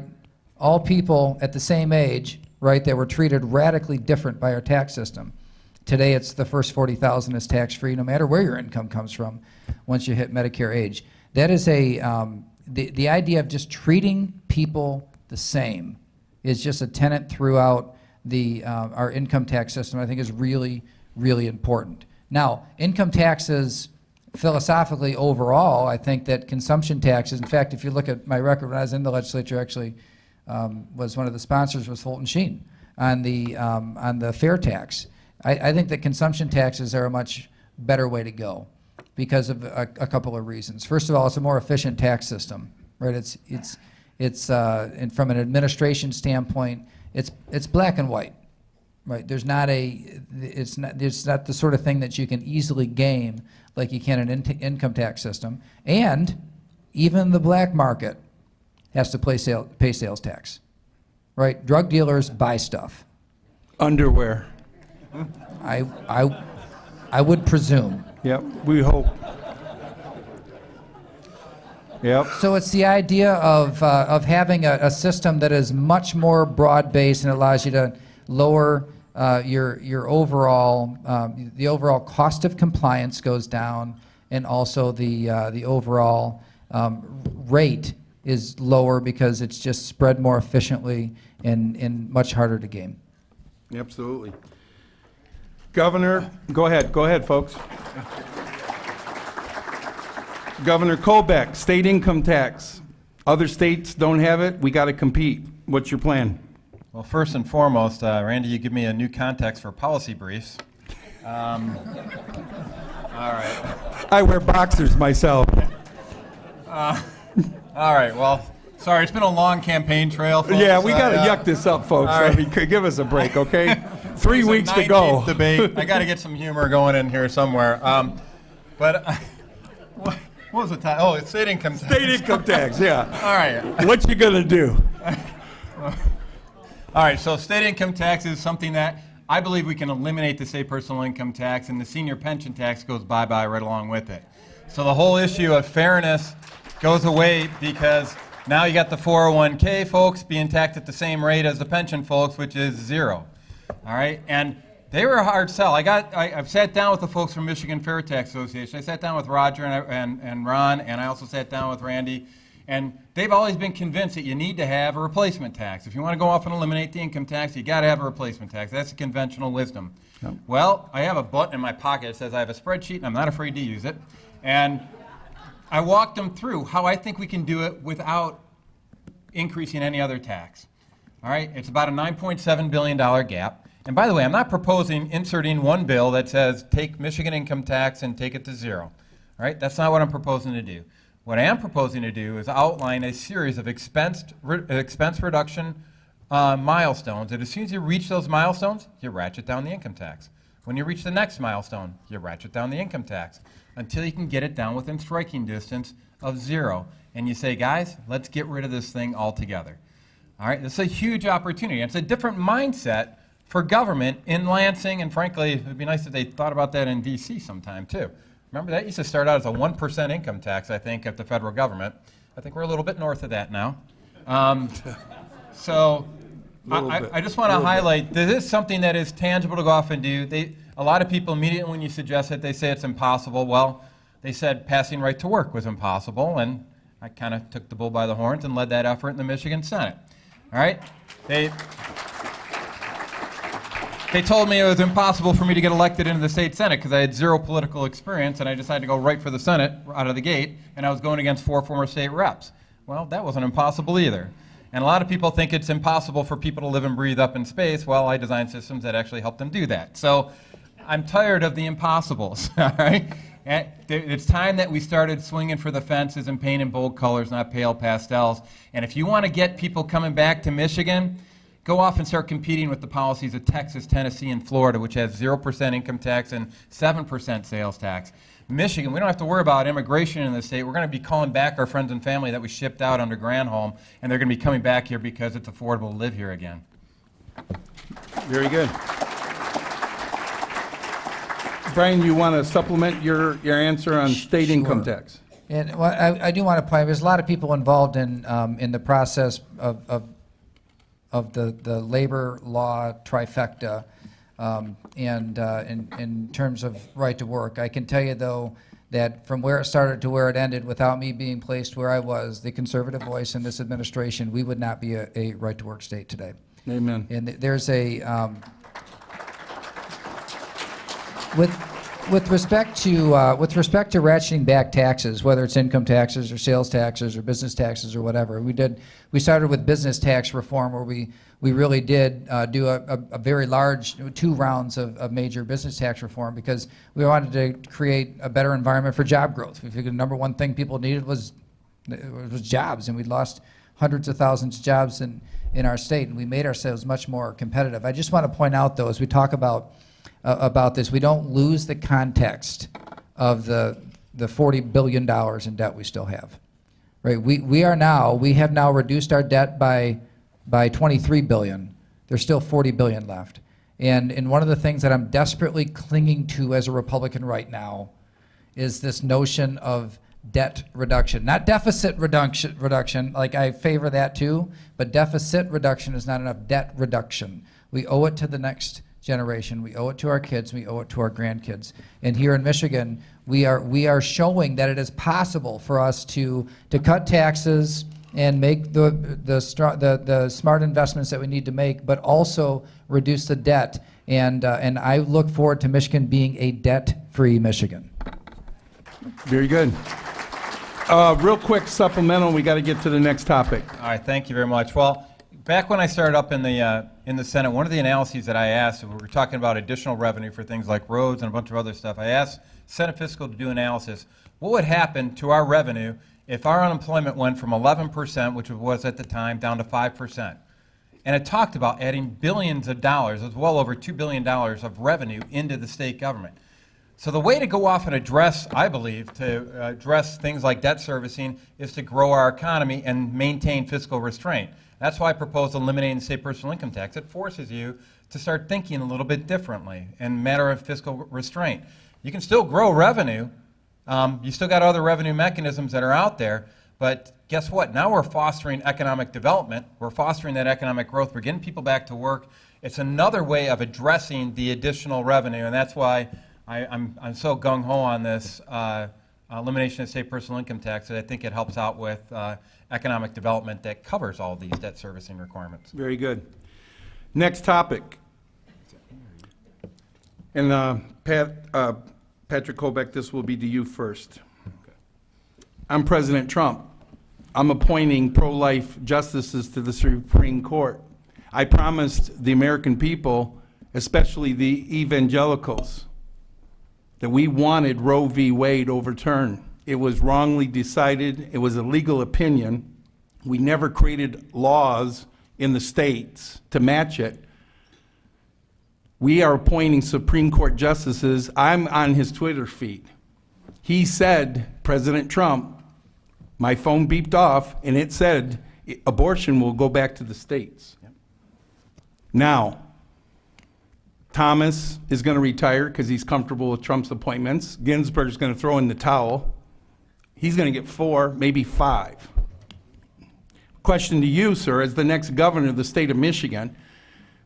All people at the same age, right, that were treated radically different by our tax system. Today, it's the first $40,000 is tax-free, no matter where your income comes from, once you hit Medicare age. That is the idea of just treating people the same is just a tenet throughout our income tax system. I think is really, really important. Now, income taxes, philosophically overall, I think that consumption taxes, in fact, if you look at my record when I was in the legislature, actually was one of the sponsors was Fulton Sheen on the fair tax. I think that consumption taxes are a much better way to go because of a couple of reasons. First of all, it's a more efficient tax system, right? And from an administration standpoint, it's black and white, right? There's not it's not the sort of thing that you can easily game like you can an income tax system. And even the black market has to pay sales tax, right? Drug dealers buy stuff. Underwear. I would presume. Yep, we hope. Yep. So it's the idea of having a system that is much more broad-based and allows you to lower your overall the overall cost of compliance goes down, and also the overall rate is lower because it's just spread more efficiently and much harder to game. Absolutely. Governor, go ahead, folks. Governor Colbeck, state income tax. Other states don't have it. We got to compete. What's your plan? Well, first and foremost, Randy, you give me a new context for policy briefs. All right. I wear boxers myself. All right, well, sorry, it's been a long campaign trail, folks. Yeah, we got to yuck this up, folks. All right. I mean, give us a break, okay? 3 It's weeks the to go. 19th debate. I got to get some humor going in here somewhere. What was the title? Oh, it's state income tax. State income tax, yeah. All right. What you gonna do? All right, so state income tax is something that I believe we can eliminate the state personal income tax, and the senior pension tax goes bye-bye right along with it. So the whole issue of fairness goes away because Now you got the 401k folks being taxed at the same rate as the pension folks, which is 0. All right, and they were a hard sell. I've sat down with the folks from Michigan Fair Tax Association. I sat down with Roger and Ron, and I also sat down with Randy. And they've always been convinced that you need to have a replacement tax. If you want to go off and eliminate the income tax, you got to have a replacement tax. That's the conventional wisdom. Yep. Well, I have a button in my pocket that says I have a spreadsheet, and I'm not afraid to use it. And I walked them through how I think we can do it without increasing any other tax. All right, it's about a $9.7 billion gap. And by the way, I'm not proposing inserting one bill that says take Michigan income tax and take it to 0. All right, that's not what I'm proposing to do. What I am proposing to do is outline a series of expense reduction milestones, and as soon as you reach those milestones, you ratchet down the income tax. When you reach the next milestone, you ratchet down the income tax until you can get it down within striking distance of 0. And you say, guys, let's get rid of this thing altogether. All right, this is a huge opportunity. It's a different mindset for government in Lansing, and frankly, it would be nice if they thought about that in DC sometime too. Remember, that used to start out as a 1% income tax, I think, at the federal government. I think we're a little bit north of that now. So I just want to highlight, this is something that is tangible to go off and do. A lot of people immediately when you suggest it, they say it's impossible. Well, they said passing right to work was impossible, and I kind of took the bull by the horns and led that effort in the Michigan Senate. All right? They told me it was impossible for me to get elected into the state Senate because I had 0 political experience, and I decided to go right for the Senate out of the gate, and I was going against 4 former state reps. Well, that wasn't impossible either. And a lot of people think it's impossible for people to live and breathe up in space. Well, I designed systems that actually help them do that. So I'm tired of the impossibles, all right? And it's time that we started swinging for the fences and painting bold colors, not pale pastels. And if you want to get people coming back to Michigan, go off and start competing with the policies of Texas, Tennessee, and Florida, which has 0% income tax and 7% sales tax. Michigan, we don't have to worry about immigration in the state. We're going to be calling back our friends and family that we shipped out under Granholm, and they're going to be coming back here because it's affordable to live here again. Very good. Brian, you want to supplement your answer on state income tax? And well, I do want to point, there's a lot of people involved in the process of the labor law trifecta, and in terms of right to work. I can tell you, though, that from where it started to where it ended, without me being placed where I was, the conservative voice in this administration, we would not be a right to work state today. Amen. And there's a with respect to ratcheting back taxes, whether it's income taxes or sales taxes or business taxes or whatever, we started with business tax reform, where we really did do a very large 2 rounds of major business tax reform, because we wanted to create a better environment for job growth. We figured the number 1 thing people needed was jobs, and we'd lost hundreds of thousands of jobs in our state, and we made ourselves much more competitive. I just want to point out, though, as we talk about this, we don't lose the context of the $40 billion in debt we still have. Right? We have now reduced our debt by $23 billion. There's still $40 billion left. And one of the things that I'm desperately clinging to as a Republican right now is this notion of debt reduction. Not deficit reduction, like I favor that too, but deficit reduction is not enough. Debt reduction. We owe it to the next generation. We owe it to our kids. We owe it to our grandkids. And here in Michigan, we are showing that it is possible for us to cut taxes and make the smart investments that we need to make, but also reduce the debt. And I look forward to Michigan being a debt-free Michigan. Very good. Real quick supplemental. We got to get to the next topic. All right. Thank you very much. Well, back when I started up in the Senate, one of the analyses that I asked, we were talking about additional revenue for things like roads and a bunch of other stuff. I asked Senate Fiscal to do analysis. What would happen to our revenue if our unemployment went from 11%, which it was at the time, down to 5%? And it talked about adding billions of dollars, it was well over $2 billion of revenue into the state government. So the way to go off and address, I believe, to address things like debt servicing is to grow our economy and maintain fiscal restraint. That's why I proposed eliminating the state personal income tax. It forces you to start thinking a little bit differently in matter of fiscal restraint. You can still grow revenue. You still got other revenue mechanisms that are out there, But guess what? Now we're fostering economic development. We're fostering that economic growth. We're getting people back to work. It's another way of addressing the additional revenue, and that's why I'm so gung-ho on this elimination of state personal income tax. I think it helps out with economic development that covers all these debt servicing requirements. Very good. Next topic. And Patrick Colbeck, this will be to you first. I'm President Trump. I'm appointing pro-life justices to the Supreme Court. I promised the American people, especially the evangelicals, that we wanted Roe v. Wade overturned. It was wrongly decided. It was a legal opinion. We never created laws in the states to match it. We are appointing Supreme Court justices. I'm on his Twitter feed. He said, President Trump, my phone beeped off, and it said abortion will go back to the states. Yep. Now, Thomas is going to retire because he's comfortable with Trump's appointments. Ginsburg's going to throw in the towel. He's going to get 4, maybe 5. Question to you, sir, as the next governor of the state of Michigan,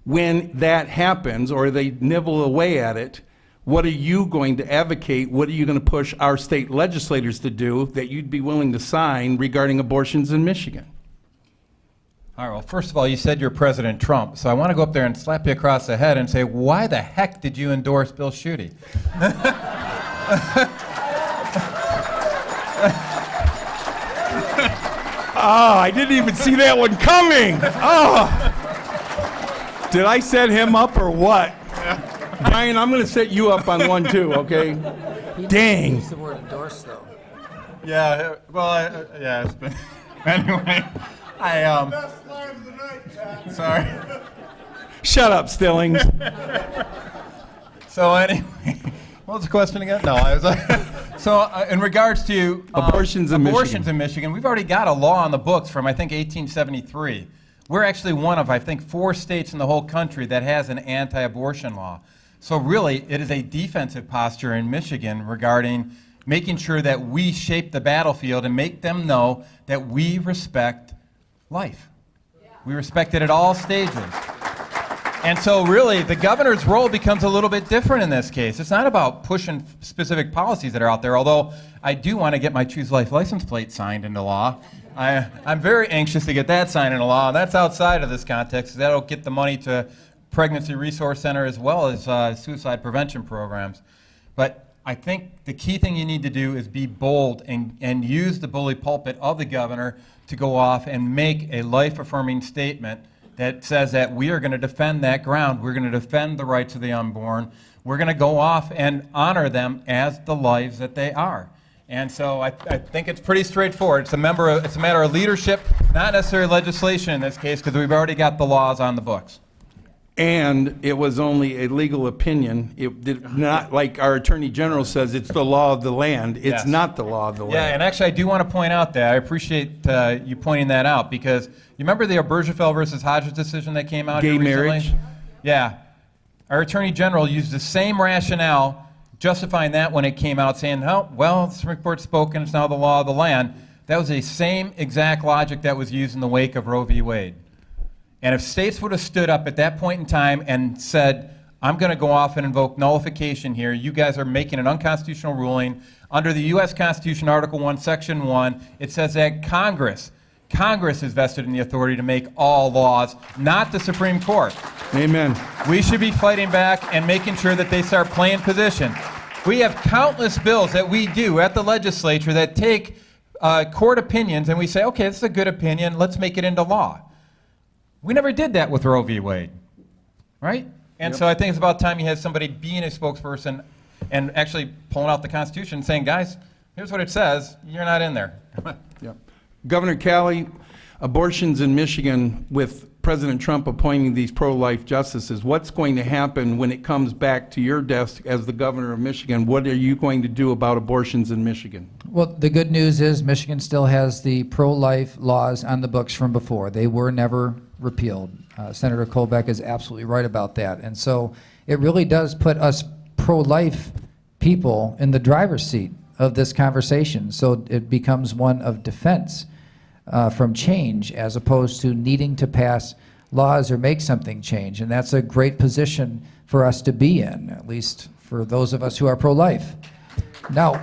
when that happens or they nibble away at it, what are you going to advocate? What are you going to push our state legislators to do that you'd be willing to sign regarding abortions in Michigan? All right, well, first of all, you said you're President Trump, so I want to go up there and slap you across the head and say, why the heck did you endorse Bill Schuette? Oh, I didn't even see that one coming. Oh. Did I set him up or what? Brian, I'm going to set you up on one too, okay? Dang. Use the word endorse, though. Yeah, well, yeah, it's been, anyway, Best line of the night, Pat. sorry. Shut up, Stillings. So anyway, what was the question again? No, I was in regards to Abortions in Michigan, we've already got a law on the books from, I think, 1873. We're actually one of, I think, 4 states in the whole country that has an anti-abortion law. So really, it is a defensive posture in Michigan regarding making sure that we shape the battlefield and make them know that we respect life. We respect it at all stages. And so really, the governor's role becomes a little bit different in this case. It's not about pushing specific policies that are out there, although I do want to get my Choose Life license plate signed into law. I'm very anxious to get that signed into law, and that's outside of this context. That'll get the money to Pregnancy Resource Center as well as suicide prevention programs. But I think the key thing you need to do is be bold and use the bully pulpit of the governor to go off and make a life-affirming statement that says that we are going to defend that ground. We're going to defend the rights of the unborn. We're going to go off and honor them as the lives that they are. And so I think it's pretty straightforward. It's a matter of leadership, not necessarily legislation in this case, because we've already got the laws on the books. And it was only a legal opinion. It did not, like our Attorney General says, it's the law of the land. It's Yes. not the law of the land. Yeah, and actually I do want to point out that. I appreciate you pointing that out, because you remember the Obergefell versus Hodges decision that came out Gay here recently? marriage? Yeah. Our Attorney General used the same rationale justifying that when it came out, saying, oh, well, the Supreme Court's spoken, it's now the law of the land. That was the same exact logic that was used in the wake of Roe v. Wade. And if states would have stood up at that point in time and said, I'm going to go off and invoke nullification here, you guys are making an unconstitutional ruling. Under the U.S. Constitution, Article 1, Section 1, it says that Congress is vested in the authority to make all laws, not the Supreme Court. Amen. We should be fighting back and making sure that they start playing position. We have countless bills that we do at the legislature that take court opinions and we say, okay, this is a good opinion, let's make it into law. We never did that with Roe v. Wade, right? And so I think it's about time you have somebody being a spokesperson and actually pulling out the Constitution and saying, guys, here's what it says, you're not in there. Yep. Governor Calley, abortions in Michigan with President Trump appointing these pro-life justices, what's going to happen when it comes back to your desk as the governor of Michigan? What are you going to do about abortions in Michigan? Well, the good news is Michigan still has the pro-life laws on the books from before. They were never repealed. Senator Colbeck is absolutely right about that. And so it really does put us pro-life people in the driver's seat of this conversation. So it becomes one of defense from change as opposed to needing to pass laws or make something change. And that's a great position for us to be in, at least for those of us who are pro-life. Now,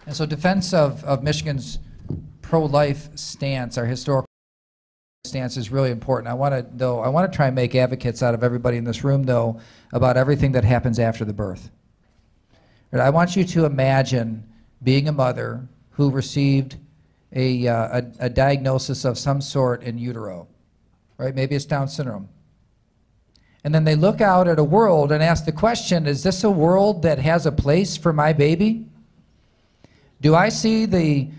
and so defense of Michigan's pro-life stance, our historical stance, is really important. I want to try and make advocates out of everybody in this room, though, about everything that happens after the birth. I want you to imagine being a mother who received a diagnosis of some sort in utero, right? Maybe it's Down syndrome. And then they look out at a world and ask the question, is this a world that has a place for my baby? Do I see the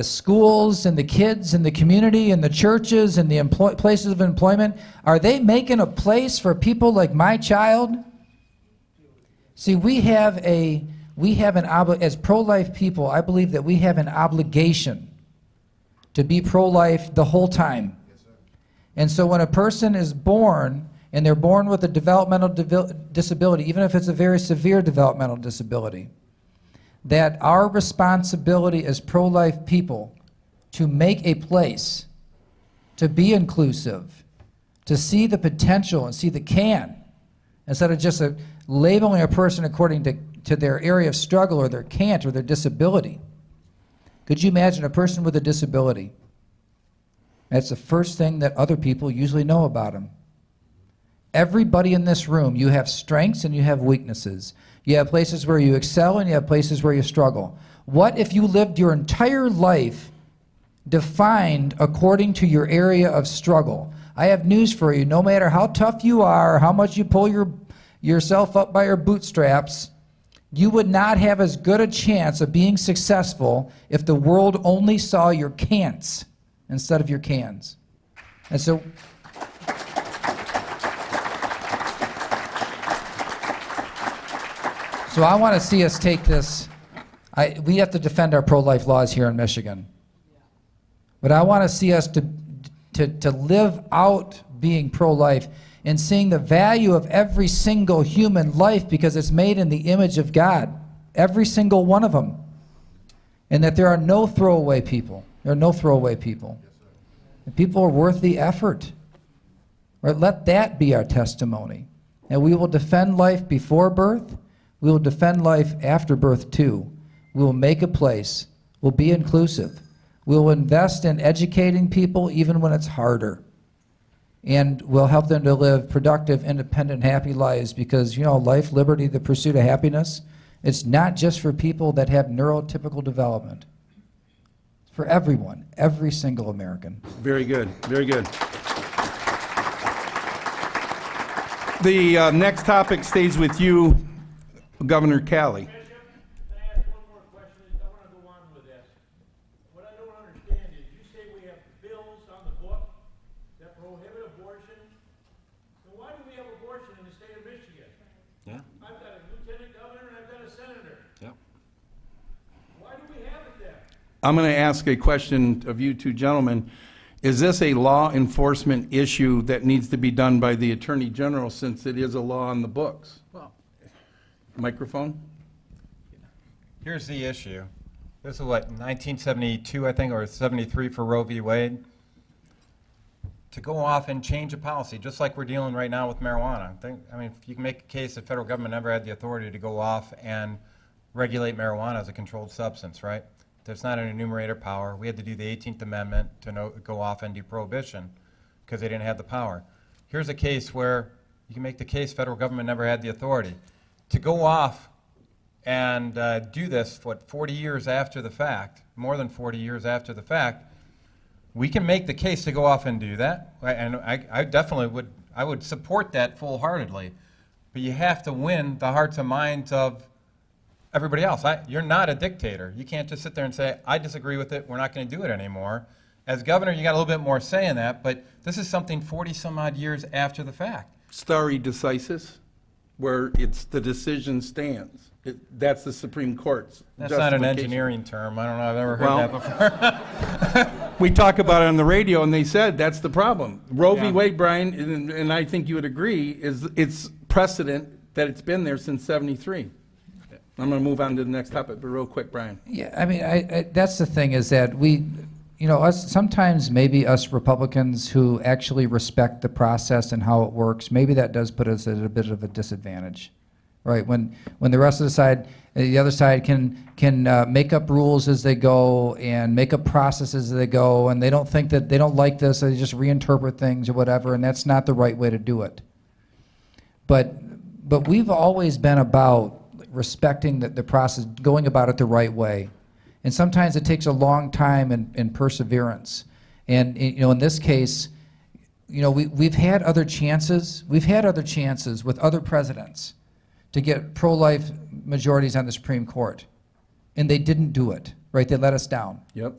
schools and the kids and the community and the churches and the places of employment, are they making a place for people like my child? See, as pro-life people, I believe that we have an obligation to be pro-life the whole time. And so when a person is born, and they're born with a developmental disability, even if it's a very severe developmental disability, that our responsibility as pro-life people to make a place, to be inclusive, to see the potential and see the can, instead of just labeling a person according to their area of struggle or their can't or their disability. Could you imagine a person with a disability? That's the first thing that other people usually know about them. Everybody in this room, you have strengths and you have weaknesses. You have places where you excel and you have places where you struggle. What if you lived your entire life defined according to your area of struggle? I have news for you. No matter how tough you are, how much you pull yourself up by your bootstraps, you would not have as good a chance of being successful if the world only saw your can'ts instead of your cans. And so I want to see us take this. We have to defend our pro-life laws here in Michigan. But I want to see us to live out being pro-life and seeing the value of every single human life because it's made in the image of God. Every single one of them. And that there are no throwaway people. There are no throwaway people. And people are worth the effort. Right? Let that be our testimony. And we will defend life before birth. We will defend life after birth too. We will make a place. We'll be inclusive. We will invest in educating people even when it's harder. And we'll help them to live productive, independent, happy lives because, you know, life, liberty, the pursuit of happiness, it's not just for people that have neurotypical development. It's for everyone, every single American. Very good, very good. The next topic stays with you, Governor Calley. Bishop, can I ask one more question? I want to go on with this. What I don't understand is you say we have bills on the book that prohibit abortion. So why do we have abortion in the state of Michigan? Yeah. I've got a lieutenant governor and I've got a senator. Yeah. Why do we have it there? I'm going to ask a question of you two gentlemen. Is this a law enforcement issue that needs to be done by the Attorney General since it is a law on the books? Well, microphone? here's the issue. This is what, 1972, I think, or 73 for Roe v. Wade? To go off and change a policy, just like we're dealing right now with marijuana. I mean, if you can make a case that federal government never had the authority to go off and regulate marijuana as a controlled substance, right? There's not an enumerator power. We had to do the 18th Amendment to go off and do prohibition because they didn't have the power. Here's a case where you can make the case federal government never had the authority. To go off and do this, 40 years after the fact, more than 40 years after the fact, we can make the case to go off and do that. And I definitely would support that full-heartedly. But you have to win the hearts and minds of everybody else. You're not a dictator. You can't just sit there and say, I disagree with it, we're not going to do it anymore. As governor, you got a little bit more say in that, but this is something 40-some-odd years after the fact. Stare decisis, where it's the decision stands. That's the Supreme Court's That's not an justification. engineering term. I don't know, I've never heard that before. We talk about it on the radio, and they said that's the problem. Roe v. Yeah. Wade, Brian, and I think you would agree, it's precedent that it's been there since '73. I'm going to move on to the next topic, but real quick, Brian. Yeah, I mean, that's the thing is that we, you know, sometimes maybe us Republicans who actually respect the process and how it works, maybe that does put us at a bit of a disadvantage, right? When the rest of the other side can make up rules as they go and make up processes as they go, and they don't think that they don't like this, they just reinterpret things or whatever, and that's not the right way to do it. But we've always been about respecting the process, going about it the right way. And sometimes it takes a long time and perseverance. And you know, in this case, you know, we've had other chances. We've had other chances with other presidents to get pro-life majorities on the Supreme Court, and they didn't do it. Right? They let us down. Yep.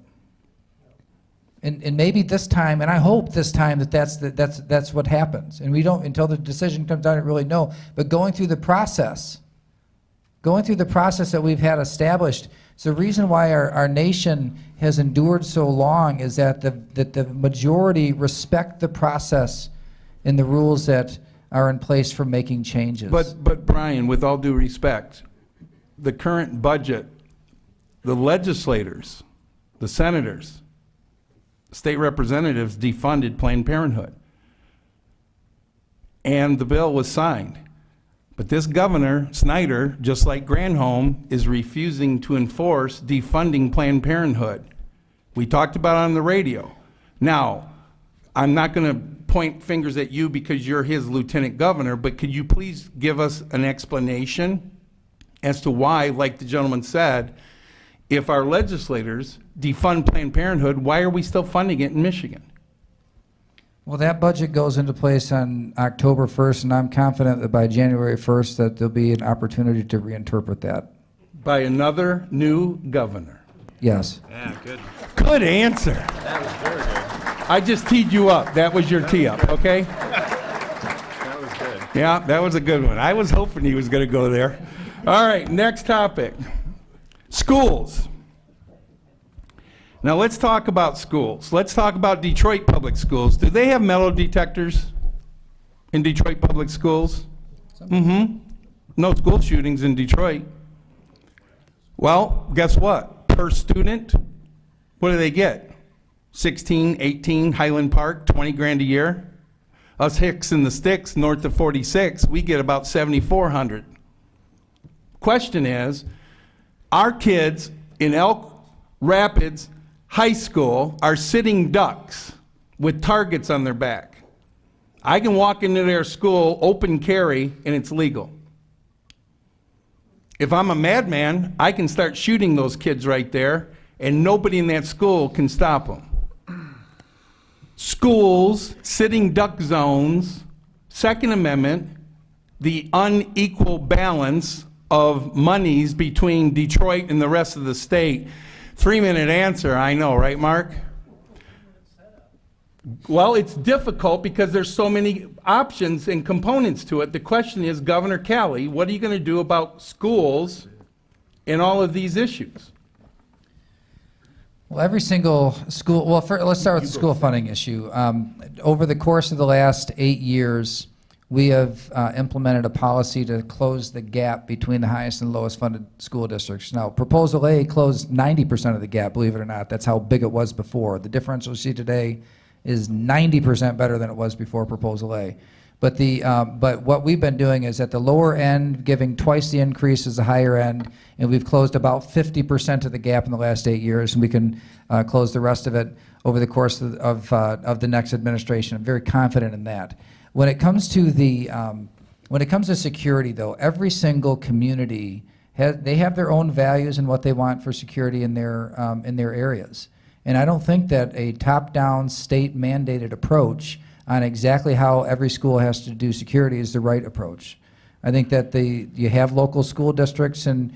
And maybe this time, and I hope this time that's what happens. And we don't, until the decision comes out, I don't really know. But going through the process that we've had established, so the reason why our nation has endured so long is that the majority respect the process and the rules that are in place for making changes. But Brian, with all due respect, the current budget, the legislators, the senators, state representatives defunded Planned Parenthood. And the bill was signed. But this governor, Snyder, just like Granholm, is refusing to enforce defunding Planned Parenthood. We talked about it on the radio. Now, I'm not going to point fingers at you because you're his lieutenant governor, but could you please give us an explanation as to why, like the gentleman said, if our legislators defund Planned Parenthood, why are we still funding it in Michigan? Well, that budget goes into place on October 1st, and I'm confident that by January 1st that there'll be an opportunity to reinterpret that. By another new governor. Yes. Yeah, good. Good answer. That was very good. I just teed you up. That was your tee up, okay? That was good. Yeah, that was a good one. I was hoping he was going to go there. All right, next topic. Schools. Now let's talk about schools. Let's talk about Detroit public schools. Do they have metal detectors in Detroit public schools? Mm-hmm. No school shootings in Detroit. Well, guess what? Per student, what do they get? 16, 18, Highland Park, 20 grand a year. Us Hicks in the Sticks, north of 46, we get about 7,400. Question is, our kids in Elk Rapids High School are sitting ducks with targets on their back. I can walk into their school, open carry, and it's legal. If I'm a madman, I can start shooting those kids right there, and nobody in that school can stop them. Schools, sitting duck zones, Second Amendment, the unequal balance of monies between Detroit and the rest of the state. 3-minute answer, I know, right, Mark? Well, it's difficult because there's so many options and components to it. The question is, Governor Calley, what are you going to do about schools and all of these issues? Well, every single school, well, let's start with the school funding issue. Over the course of the last 8 years, we have implemented a policy to close the gap between the highest and lowest funded school districts. Now, Proposal A closed 90% of the gap, believe it or not. That's how big it was before. The differential you see today is 90% better than it was before Proposal A. But what we've been doing is at the lower end, giving twice the increase as the higher end, and we've closed about 50% of the gap in the last 8 years, and we can close the rest of it over the course of the next administration. I'm very confident in that. When it comes to security, though, every single community they have their own values and what they want for security in their areas. And I don't think that a top-down, state-mandated approach on exactly how every school has to do security is the right approach. I think that you have local school districts and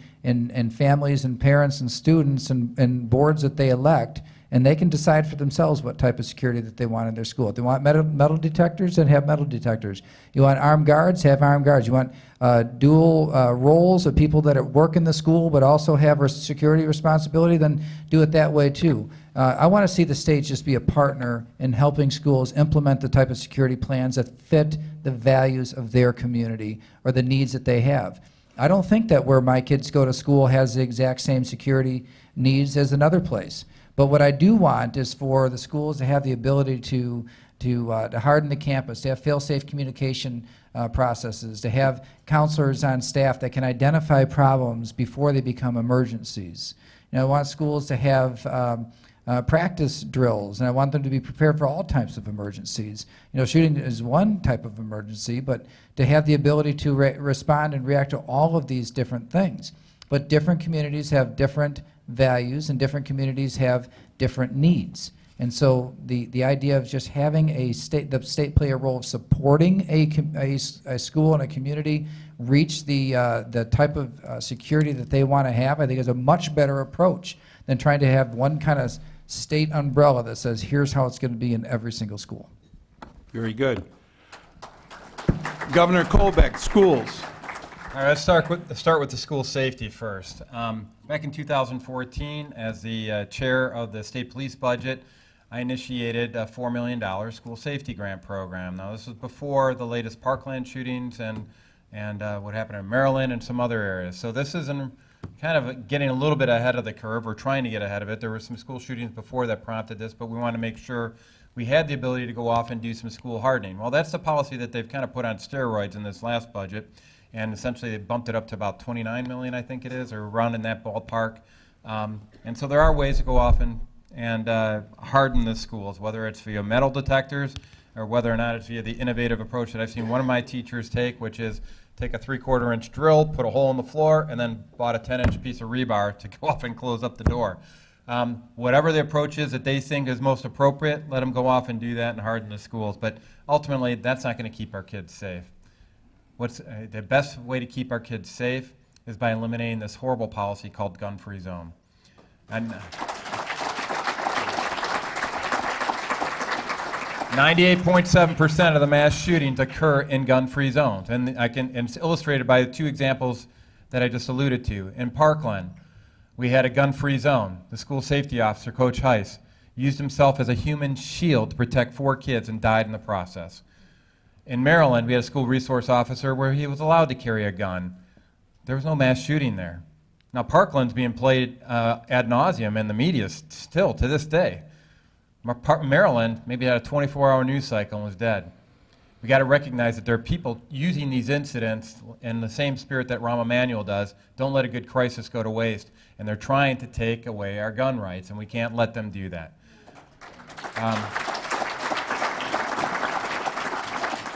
families and parents and students and boards that they elect, and they can decide for themselves what type of security that they want in their school. If they want metal detectors, then have metal detectors. You want armed guards, have armed guards. You want dual roles of people that work in the school but also have a security responsibility, then do it that way too. I want to see the state just be a partner in helping schools implement the type of security plans that fit the values of their community or the needs that they have. I don't think that where my kids go to school has the exact same security needs as another place. But what I do want is for the schools to have the ability to harden the campus, to have fail-safe communication processes, to have counselors on staff that can identify problems before they become emergencies. You know, I want schools to have practice drills, and I want them to be prepared for all types of emergencies. You know, shooting is one type of emergency, but to have the ability to respond and react to all of these different things. But different communities have different values, and different communities have different needs. And so the idea of just having the state play a role of supporting a school and a community reach the type of security that they want to have, I think is a much better approach than trying to have one kind of state umbrella that says, here's how it's going to be in every single school. Very good. Governor Colbeck, schools. All right, let's start with the school safety first. Back in 2014, as the chair of the state police budget, I initiated a $4 million school safety grant program. Now, this was before the latest Parkland shootings and what happened in Maryland and some other areas. So this is kind of getting a little bit ahead of the curve. We're trying to get ahead of it. There were some school shootings before that prompted this, but we want to make sure we had the ability to go off and do some school hardening. Well, that's the policy that they've kind of put on steroids in this last budget, and essentially they bumped it up to about $29 million, I think it is, or around in that ballpark. And so there are ways to go off and harden the schools, whether it's via metal detectors or whether or not it's via the innovative approach that I've seen one of my teachers take, which is take a 3/4 inch drill, put a hole in the floor, and then bought a 10-inch piece of rebar to go off and close up the door. Whatever the approach is that they think is most appropriate, let them go off and do that and harden the schools. But ultimately, that's not going to keep our kids safe. What's the best way to keep our kids safe is by eliminating this horrible policy called gun-free zone. And 98.7% of the mass shootings occur in gun-free zones, and it's illustrated by the two examples that I just alluded to. In Parkland, we had a gun-free zone. The school safety officer, Coach Heiss, used himself as a human shield to protect 4 kids and died in the process. In Maryland, we had a school resource officer where he was allowed to carry a gun. There was no mass shooting there. Now, Parkland's being played ad nauseum in the media still to this day. Maryland maybe had a 24-hour news cycle and was dead. We got to recognize that there are people using these incidents in the same spirit that Rahm Emanuel does. Don't let a good crisis go to waste. And they're trying to take away our gun rights, and we can't let them do that.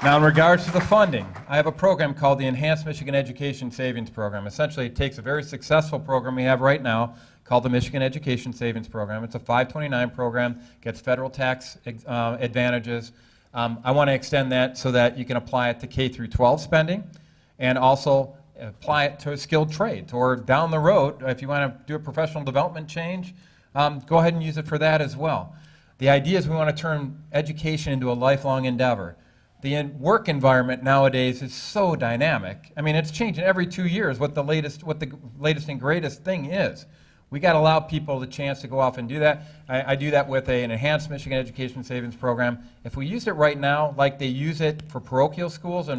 Now, in regards to the funding, I have a program called the Enhanced Michigan Education Savings Program. Essentially, it takes a very successful program we have right now called the Michigan Education Savings Program. It's a 529 program, gets federal tax advantages. I want to extend that so that you can apply it to K through 12 spending and also apply it to skilled trades. Or down the road, if you want to do a professional development change, go ahead and use it for that as well. The idea is we want to turn education into a lifelong endeavor. The work environment nowadays is so dynamic. I mean, it's changing every 2 years what the latest and greatest thing is. We got to allow people the chance to go off and do that. I do that with an Enhanced Michigan Education Savings Program. If we use it right now, like they use it for parochial schools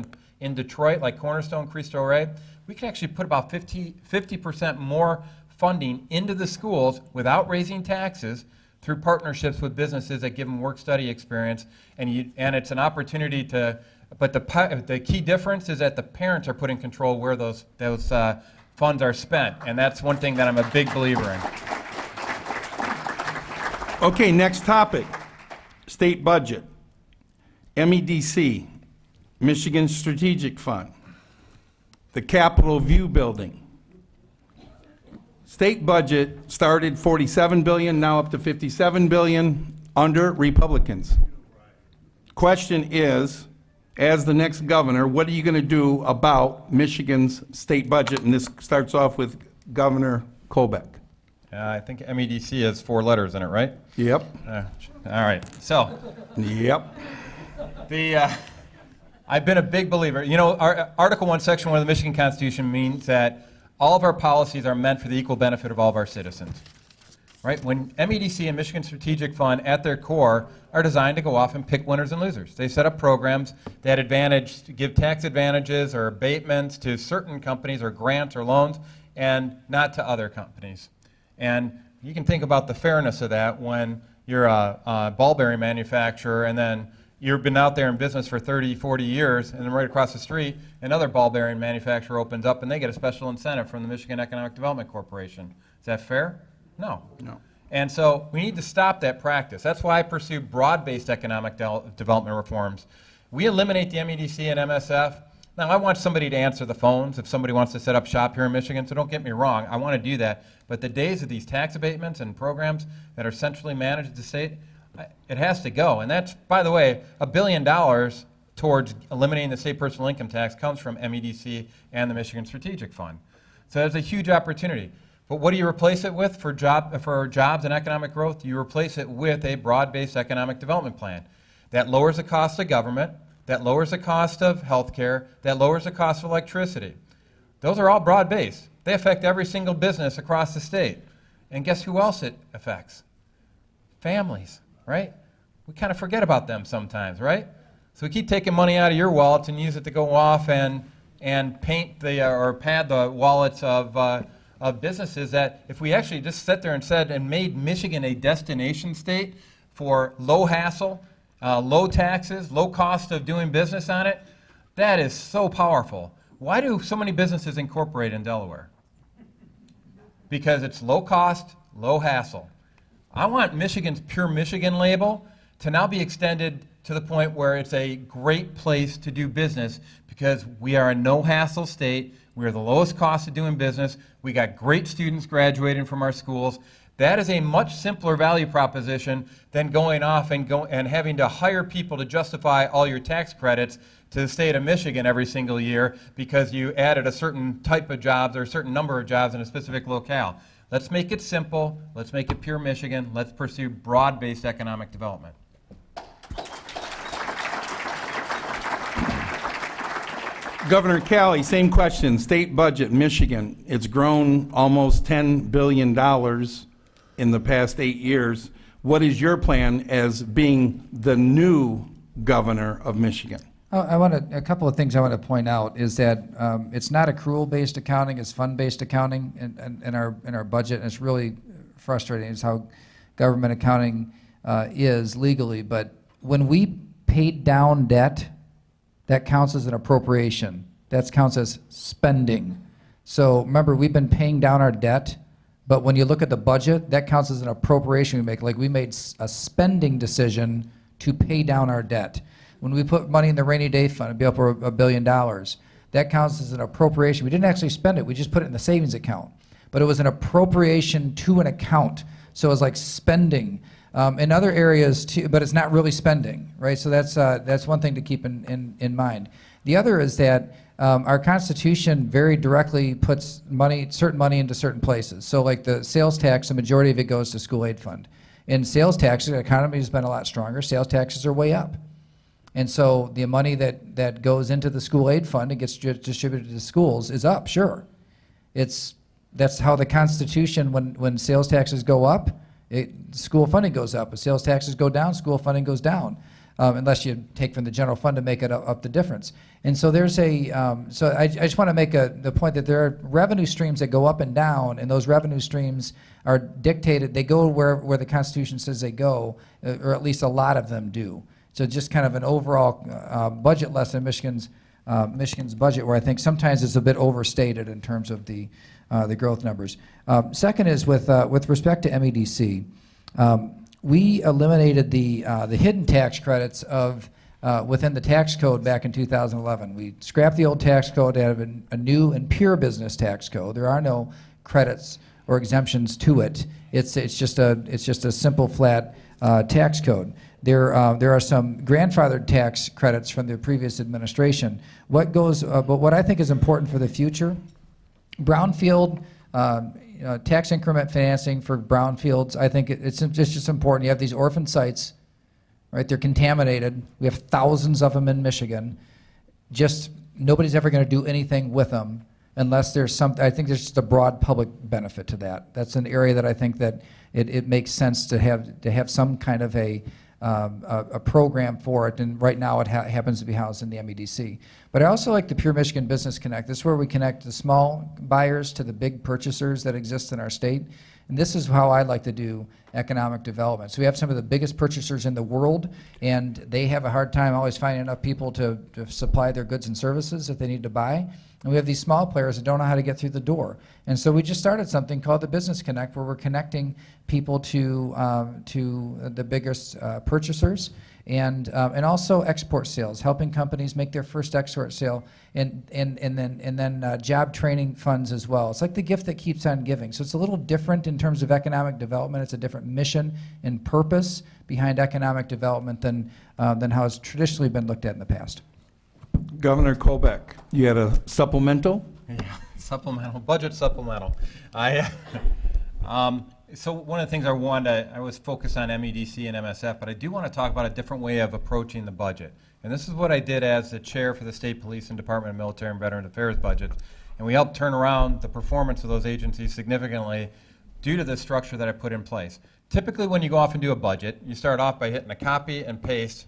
in Detroit, like Cornerstone, Cristo Rey, we can actually put about 50% more funding into the schools without raising taxes through partnerships with businesses that give them work-study experience, and it's an opportunity to. But the key difference is that the parents are put in control where those funds are spent, and that's one thing that I'm a big believer in. Okay, next topic, state budget, MEDC, Michigan Strategic Fund, the Capitol View Building. State budget started $47 billion, now up to $57 billion under Republicans. Question is, as the next governor, what are you going to do about Michigan's state budget? And this starts off with Governor Colbeck. I think MEDC has 4 letters in it, right? Yep. All right. So. Yep. I've been a big believer. You know, Article 1, Section 1 of the Michigan Constitution means that all of our policies are meant for the equal benefit of all of our citizens. right? When MEDC and Michigan Strategic Fund at their core are designed to go off and pick winners and losers. They set up programs that give tax advantages or abatements to certain companies or grants or loans and not to other companies. And you can think about the fairness of that when you're a ball bearing manufacturer and then you've been out there in business for 30, 40 years, and then right across the street, another ball bearing manufacturer opens up and they get a special incentive from the Michigan Economic Development Corporation. Is that fair? No. No. And so we need to stop that practice. That's why I pursue broad-based economic development reforms. We eliminate the MEDC and MSF. Now, I want somebody to answer the phones if somebody wants to set up shop here in Michigan, so don't get me wrong. I want to do that. But the days of these tax abatements and programs that are centrally managed at the state, it has to go. And that's, by the way, $1 billion towards eliminating the state personal income tax comes from MEDC and the Michigan Strategic Fund. So there's a huge opportunity. But what do you replace it with for jobs and economic growth? You replace it with a broad-based economic development plan that lowers the cost of government, that lowers the cost of health care, that lowers the cost of electricity. Those are all broad-based. They affect every single business across the state. And guess who else it affects? Families, right? We kind of forget about them sometimes, right? So we keep taking money out of your wallets and use it to go off and paint or pad the wallets of businesses that if we actually just sat there and made Michigan a destination state for low hassle, low taxes, low cost of doing business on it, that is so powerful. Why do so many businesses incorporate in Delaware? Because it's low cost, low hassle. I want Michigan's Pure Michigan label to now be extended to the point where it's a great place to do business because we are a no-hassle state. We are the lowest cost of doing business. We got great students graduating from our schools. That is a much simpler value proposition than going off and having to hire people to justify all your tax credits to the state of Michigan every single year because you added a certain type of jobs or a certain number of jobs in a specific locale. Let's make it simple. Let's make it Pure Michigan. Let's pursue broad-based economic development. Governor Calley, same question. State budget, Michigan. It's grown almost $10 billion in the past 8 years. What is your plan as being the new governor of Michigan? A couple of things I want to point out is that it's not accrual-based accounting, it's fund-based accounting in our budget, and it's really frustrating. It's how government accounting is legally. But when we paid down debt, that counts as an appropriation. That counts as spending. So remember, we've been paying down our debt, but when you look at the budget, that counts as an appropriation we make. Like we made a spending decision to pay down our debt. When we put money in the rainy day fund, it'd be up for $1 billion. That counts as an appropriation. We didn't actually spend it, we just put it in the savings account. But it was an appropriation to an account. So it was like spending. In other areas too, but it's not really spending, right? So that's one thing to keep in mind. The other is that our Constitution very directly puts certain money into certain places. So like the sales tax, the majority of it goes to school aid fund. In sales taxes, the economy has been a lot stronger. Sales taxes are way up. And so the money that goes into the school aid fund and gets distributed to schools is up, sure. That's how the Constitution, when sales taxes go up, school funding goes up. If sales taxes go down, school funding goes down, unless you take from the general fund to make it up the difference. And so there's so I just want to make the point that there are revenue streams that go up and down, and those revenue streams are dictated, they go where the Constitution says they go, or at least a lot of them do. So just kind of an overall budget lesson in Michigan's budget, where I think sometimes it's a bit overstated in terms of the growth numbers. Second is with respect to MEDC, we eliminated the hidden tax credits within the tax code back in 2011. We scrapped the old tax code to have a new and pure business tax code. There are no credits or exemptions to it. It's just a simple flat tax code. There are some grandfathered tax credits from the previous administration. But what I think is important for the future, brownfield tax increment financing for brownfields, I think it's just important. You have these orphan sites, right? They're contaminated. We have thousands of them in Michigan. Just nobody's ever going to do anything with them. unless there's I think there's just a broad public benefit to that. That's an area that I think that it makes sense to have some kind of a program for it, and right now it happens to be housed in the MEDC. But I also like the Pure Michigan Business Connect. This is where we connect the small buyers to the big purchasers that exist in our state. And this is how I like to do economic development. So we have some of the biggest purchasers in the world, and they have a hard time always finding enough people to supply their goods and services that they need to buy. And we have these small players that don't know how to get through the door. And so we just started something called the Business Connect, where we're connecting people to the biggest purchasers, and also export sales, helping companies make their first export sale, and then job training funds as well. It's like the gift that keeps on giving. So it's a little different in terms of economic development. It's a different mission and purpose behind economic development than how it's traditionally been looked at in the past. Governor Colbeck, you had a supplemental? Yeah, supplemental, budget supplemental. So one of the things I was focused on MEDC and MSF, but I do want to talk about a different way of approaching the budget. And this is what I did as the chair for the State Police and Department of Military and Veterans Affairs budgets. And we helped turn around the performance of those agencies significantly due to the structure that I put in place. Typically when you go off and do a budget, you start off by hitting a copy and paste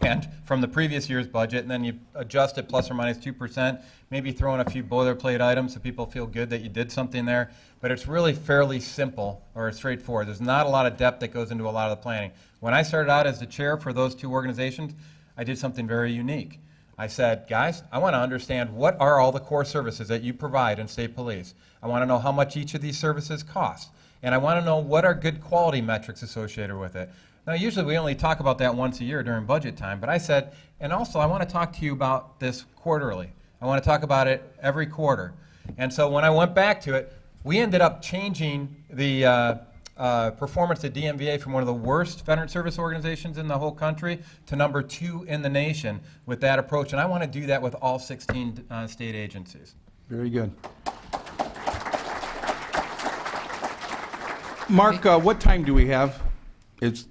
and from the previous year's budget, and then you adjust it plus or minus 2%, maybe throw in a few boilerplate items so people feel good that you did something there. But it's really fairly simple or straightforward. There's not a lot of depth that goes into a lot of the planning. When I started out as the chair for those two organizations, I did something very unique. I said, guys, I want to understand what are all the core services that you provide in state police. I want to know how much each of these services cost. And I want to know what are good quality metrics associated with it. Now, usually we only talk about that once a year during budget time, but I said, and also I want to talk to you about this quarterly. I want to talk about it every quarter. And so when I went back to it, we ended up changing the performance at DMVA from one of the worst veteran service organizations in the whole country to number 2 in the nation with that approach. And I want to do that with all 16 state agencies. Very good. Mark, what time do we have? It's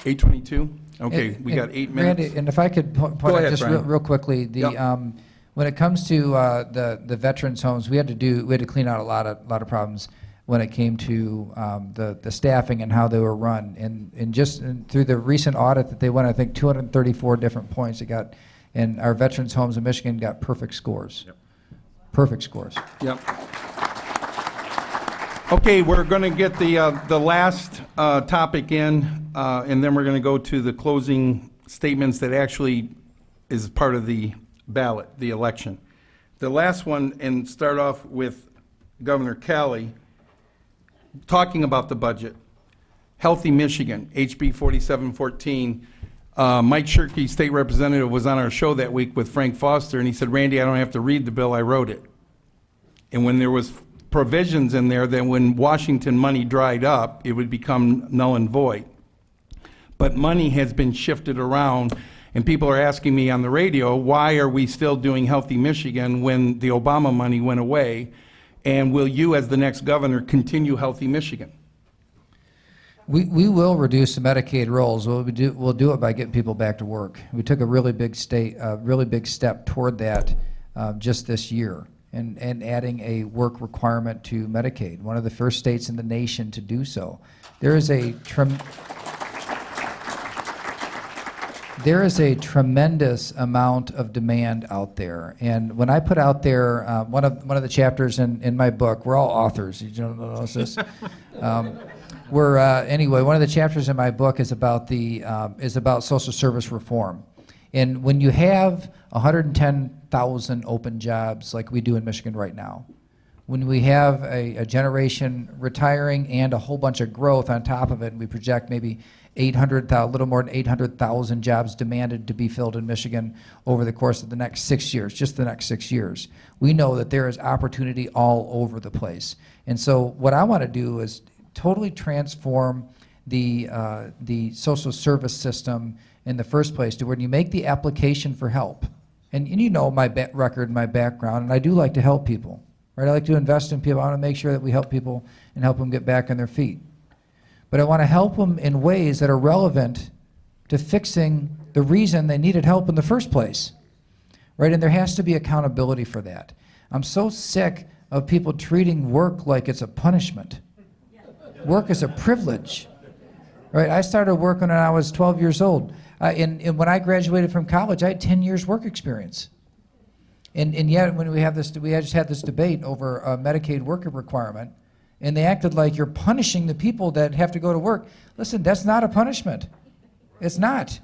8:22? Okay, we got 8 minutes. Randy, and if I could point Go out ahead, just Brian. real quickly, when it comes to the veterans' homes, we had to clean out a lot of problems when it came to the staffing and how they were run. And just through the recent audit that they went, I think 234 different points it got, and our veterans' homes in Michigan got perfect scores. Yep. Perfect scores. Yep. Okay, we're going to get the last topic in, and then we're going to go to the closing statements that actually is part of the ballot, the election. The last one, and start off with Governor Calley, talking about the budget. Healthy Michigan, HB 4714. Mike Shirkey, state representative, was on our show that week with Frank Foster, and he said, Randy, I don't have to read the bill, I wrote it. And when there was provisions in there that when Washington money dried up, it would become null and void. But money has been shifted around, and people are asking me on the radio, why are we still doing Healthy Michigan when the Obama money went away? And will you, as the next governor, continue Healthy Michigan? We will reduce the Medicaid rolls. We'll do it by getting people back to work. We took a really big step toward that just this year, and adding a work requirement to Medicaid. One of the first states in the nation to do so. There is a tremendous amount of demand out there, and when I put out there one of the chapters in my book, we're all authors. You don't know this. Anyway, one of the chapters in my book is about social service reform, and when you have 110,000 open jobs like we do in Michigan right now, when we have a generation retiring and a whole bunch of growth on top of it, and we project maybe a little more than 800,000 jobs demanded to be filled in Michigan over the course of the next 6 years, just the next 6 years. We know that there is opportunity all over the place. And so what I want to do is totally transform the social service system in the first place to where you make the application for help. And you know my record, my background, and I do like to help people. Right? I like to invest in people. I want to make sure that we help people and help them get back on their feet. But I want to help them in ways that are relevant to fixing the reason they needed help in the first place, right? And there has to be accountability for that. I'm so sick of people treating work like it's a punishment. Work is a privilege, right? I started working when I was 12 years old. And when I graduated from college, I had 10 years work experience. And yet, when we just had this debate over a Medicaid worker requirement, and they acted like you're punishing the people that have to go to work. Listen, that's not a punishment. It's not.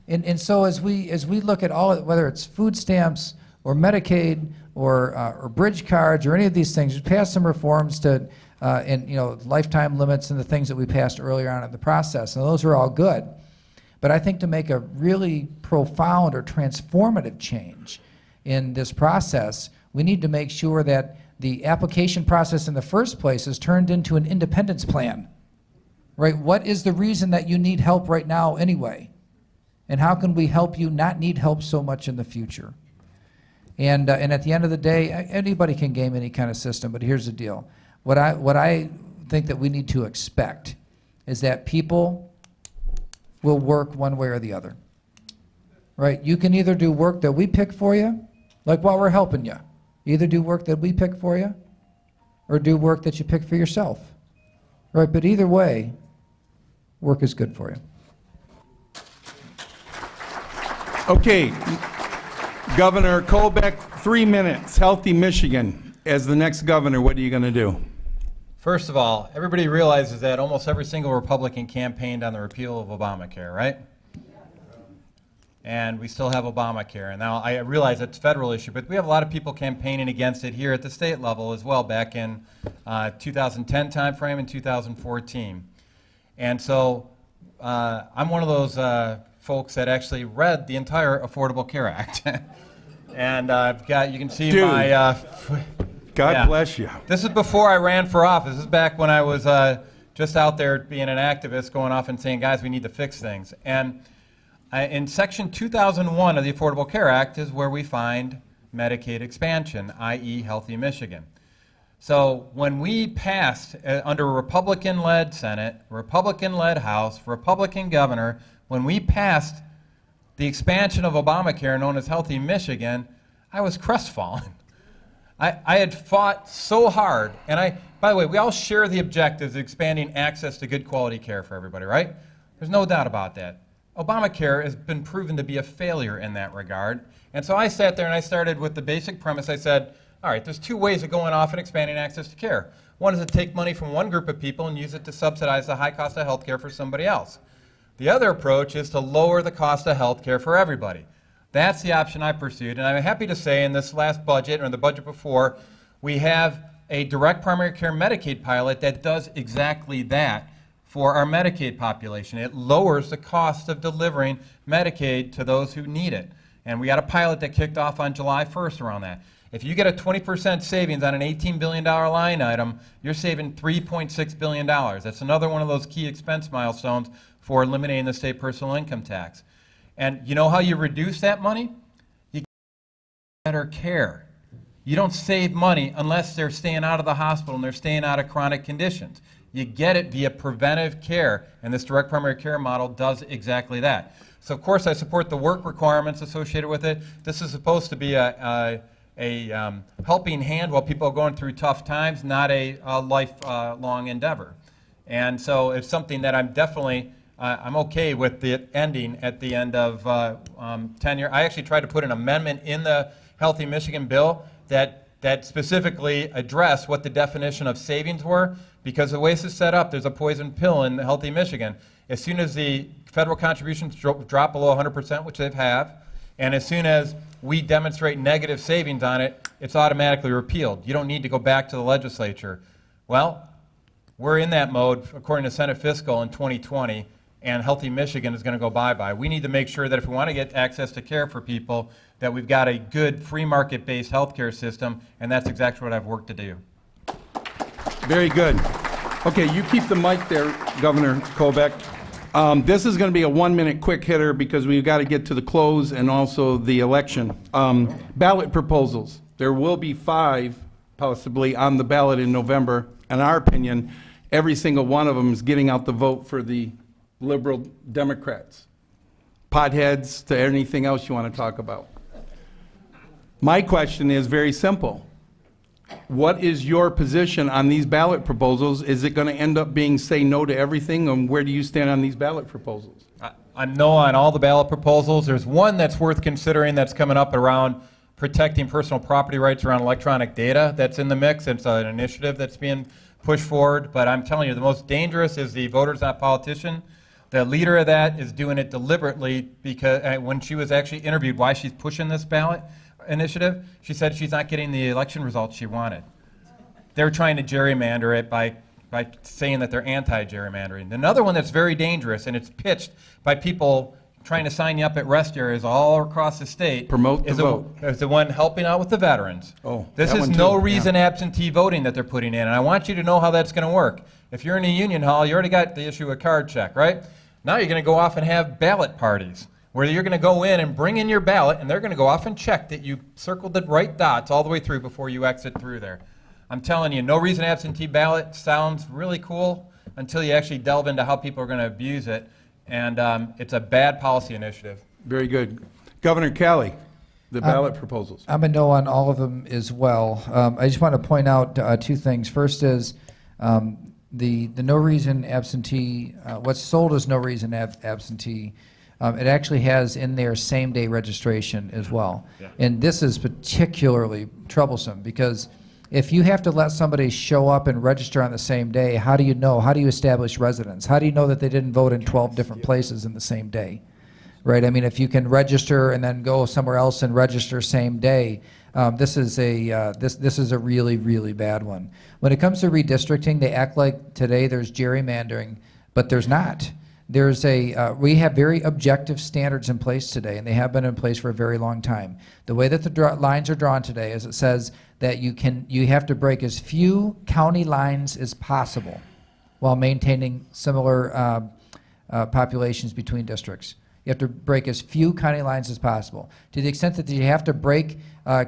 And so as we look at all, whether it's food stamps or Medicaid or bridge cards or any of these things, we passed some reforms to, and lifetime limits and the things that we passed earlier on in the process, and those are all good. But I think to make a really profound or transformative change in this process, we need to make sure that the application process in the first place is turned into an independence plan, right? What is the reason that you need help right now anyway? And how can we help you not need help so much in the future? And at the end of the day, anybody can game any kind of system, but here's the deal. What I think that we need to expect is that people will work one way or the other, right? You can either do work that we pick for you, like while we're helping you. Either do work that we pick for you, or do work that you pick for yourself, right? But either way, work is good for you. Okay, Governor Colbeck, 3 minutes. Healthy Michigan. As the next governor, what are you going to do? First of all, everybody realizes that almost every single Republican campaigned on the repeal of Obamacare, right? And we still have Obamacare. And now I realize it's a federal issue, but we have a lot of people campaigning against it here at the state level as well, back in 2010 timeframe and 2014. And so I'm one of those folks that actually read the entire Affordable Care Act. And I've got, you can see Dude. my... God bless you. This is before I ran for office. This is back when I was just out there being an activist, going off and saying, guys, we need to fix things. And in Section 2001 of the Affordable Care Act is where we find Medicaid expansion, i.e. Healthy Michigan. So when we passed, under a Republican-led Senate, Republican-led House, Republican governor, when we passed the expansion of Obamacare known as Healthy Michigan, I was crestfallen. I had fought so hard, and by the way, we all share the objectives of expanding access to good quality care for everybody, right? There's no doubt about that. Obamacare has been proven to be a failure in that regard. And so I sat there and I started with the basic premise. I said, all right, there's two ways of going off and expanding access to care. One is to take money from one group of people and use it to subsidize the high cost of health care for somebody else. The other approach is to lower the cost of health care for everybody. That's the option I pursued. And I'm happy to say in this last budget, or the budget before, we have a direct primary care Medicaid pilot that does exactly that for our Medicaid population. It lowers the cost of delivering Medicaid to those who need it. And we got a pilot that kicked off on July 1st around that. If you get a 20% savings on an $18 billion line item, you're saving $3.6 billion. That's another one of those key expense milestones for eliminating the state personal income tax. And you know how you reduce that money? You get better care. You don't save money unless they're staying out of the hospital and they're staying out of chronic conditions. You get it via preventive care, and this direct primary care model does exactly that. So of course I support the work requirements associated with it. This is supposed to be a helping hand while people are going through tough times, not a lifelong endeavor. And so it's something that I'm definitely, I'm okay with it ending at the end of tenure. I actually tried to put an amendment in the Healthy Michigan bill that specifically addressed what the definition of savings were, because the way this is set up, there's a poison pill in Healthy Michigan. As soon as the federal contributions drop below 100%, which they have, and as soon as we demonstrate negative savings on it, it's automatically repealed. You don't need to go back to the legislature. Well, we're in that mode, according to Senate Fiscal in 2020, and Healthy Michigan is going to go bye-bye. We need to make sure that if we want to get access to care for people, that we've got a good free market-based healthcare system, and that's exactly what I've worked to do. Very good. Okay, you keep the mic there, Governor Colbeck. This is going to be a 1-minute quick hitter because we've got to get to the close and also the election. Ballot proposals. There will be 5 possibly on the ballot in November. In our opinion, every single one of them is getting out the vote for the liberal Democrats. Potheads to anything else you want to talk about. My question is very simple. What is your position on these ballot proposals? Is it going to end up being say no to everything, and where do you stand on these ballot proposals? I'm no on all the ballot proposals. There's one that's worth considering that's coming up around protecting personal property rights around electronic data that's in the mix. It's an initiative that's being pushed forward. But I'm telling you, the most dangerous is the voters, not politician. The leader of that is doing it deliberately because when she was actually interviewed why she's pushing this ballot initiative, she said she's not getting the election results she wanted. They're trying to gerrymander it by saying that they're anti-gerrymandering. Another one that's very dangerous, and it's pitched by people trying to sign you up at rest areas all across the state. Promote the vote. Is the one helping out with the veterans. Oh, this that is one no too, reason yeah. absentee voting that they're putting in, and I want you to know how that's going to work. If you're in a union hall, you already got the issue of card check, right? Now you're going to go off and have ballot parties, where you're going to go in and bring in your ballot, and they're going to go off and check that you circled the right dots all the way through before you exit through there. I'm telling you, no reason absentee ballot sounds really cool until you actually delve into how people are going to abuse it, and it's a bad policy initiative. Very good. Governor Calley, the ballot proposals. I'm a no on all of them as well. I just want to point out two things. First is the no reason absentee, what's sold as no reason absentee, it actually has in there same-day registration as well. Yeah. And this is particularly troublesome because if you have to let somebody show up and register on the same day, how do you know? How do you establish residence? How do you know that they didn't vote in 12 different places in the same day? Right? I mean, if you can register and then go somewhere else and register same day, this is a really, really bad one. When it comes to redistricting, they act like today there's gerrymandering, but there's not. There's we have very objective standards in place today, and they have been in place for a very long time. The way that the lines are drawn today is it says that you have to break as few county lines as possible while maintaining similar populations between districts. You have to break as few county lines as possible. To the extent that you have to break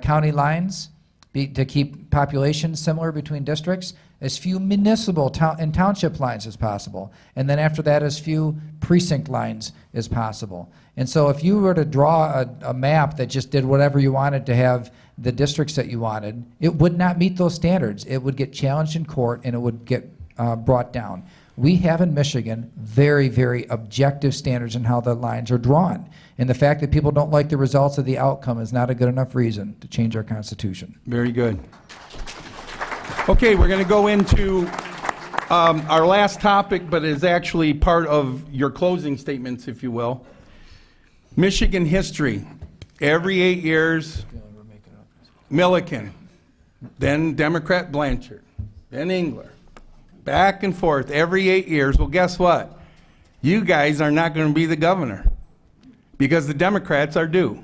county lines to keep populations similar between districts, as few municipal and township lines as possible. And then after that, as few precinct lines as possible. And so if you were to draw a map that just did whatever you wanted to have the districts that you wanted, it would not meet those standards. It would get challenged in court and it would get brought down. We have in Michigan very, very objective standards in how the lines are drawn. And the fact that people don't like the results of the outcome is not a good enough reason to change our Constitution. Very good. Okay, we're going to go into our last topic, but is actually part of your closing statements, if you will. Michigan history. Every 8 years, Milliken, then Democrat Blanchard, then Engler. Back and forth every 8 years. Well, guess what? You guys are not going to be the governor because the Democrats are due.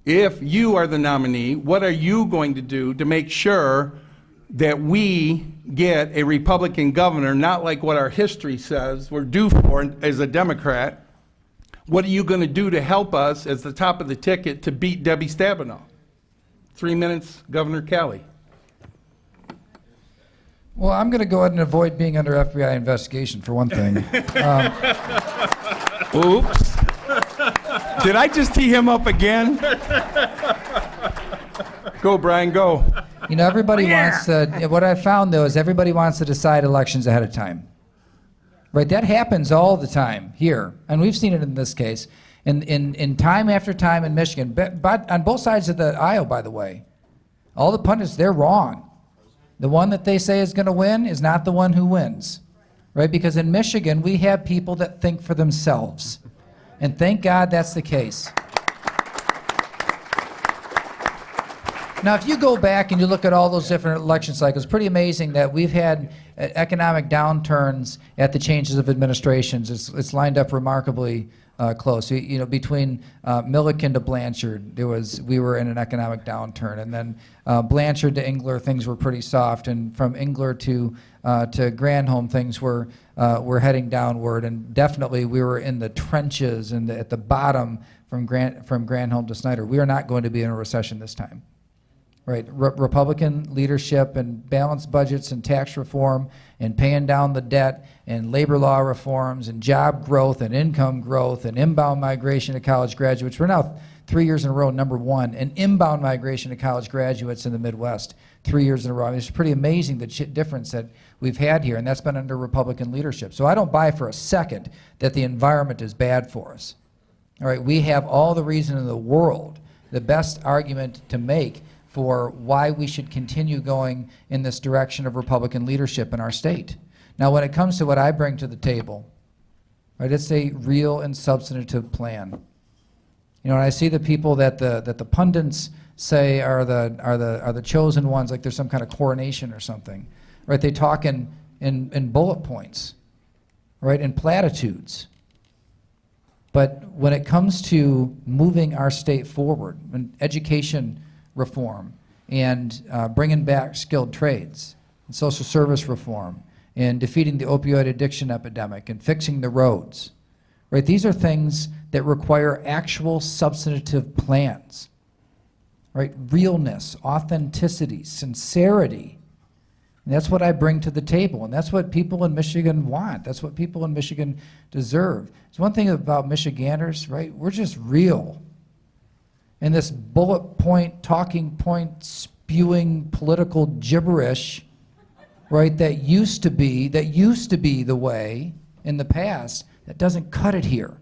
If you are the nominee, what are you going to do to make sure that we get a Republican governor, not like what our history says we're due for as a Democrat? What are you going to do to help us as the top of the ticket to beat Debbie Stabenow? 3 minutes, Governor Calley. Well, I'm going to go ahead and avoid being under FBI investigation for one thing. Oops. Did I just tee him up again? Go, Brian, go. You know, everybody wants to, what I found though is everybody wants to decide elections ahead of time. Right? That happens all the time here. And we've seen it in this case. In time after time in Michigan, but on both sides of the aisle, by the way. All the pundits, they're wrong. The one that they say is going to win is not the one who wins. Right? Because in Michigan, we have people that think for themselves. And thank God that's the case. Now, if you go back and you look at all those different election cycles, it's pretty amazing that we've had economic downturns at the changes of administrations. It's lined up remarkably close. You know, between Milliken to Blanchard, we were in an economic downturn, and then Blanchard to Engler, things were pretty soft, and from Engler to Granholm, things were heading downward, and definitely we were in the trenches and at the bottom from Granholm to Snyder. We are not going to be in a recession this time. Right, Republican leadership and balanced budgets and tax reform and paying down the debt and labor law reforms and job growth and income growth and inbound migration to college graduates. We're now 3 years in a row, #1, and inbound migration to college graduates in the Midwest 3 years in a row. I mean, it's pretty amazing the difference that we've had here, and that's been under Republican leadership. So I don't buy for a second that the environment is bad for us. All right, we have all the reason in the world, the best argument to make for why we should continue going in this direction of Republican leadership in our state. Now, when it comes to what I bring to the table, right, it's a real and substantive plan. You know, and I see the people that the pundits say are the chosen ones, like there's some kind of coronation or something, right? They talk in bullet points, right, in platitudes. But when it comes to moving our state forward, and education reform, and bringing back skilled trades, and social service reform, and defeating the opioid addiction epidemic, and fixing the roads, right? These are things that require actual substantive plans, right? Realness, authenticity, sincerity. And that's what I bring to the table, and that's what people in Michigan want. That's what people in Michigan deserve. There's one thing about Michiganders, right? We're just real. And this bullet point, talking point, spewing political gibberish, right, that used to be the way in the past, that doesn't cut it here.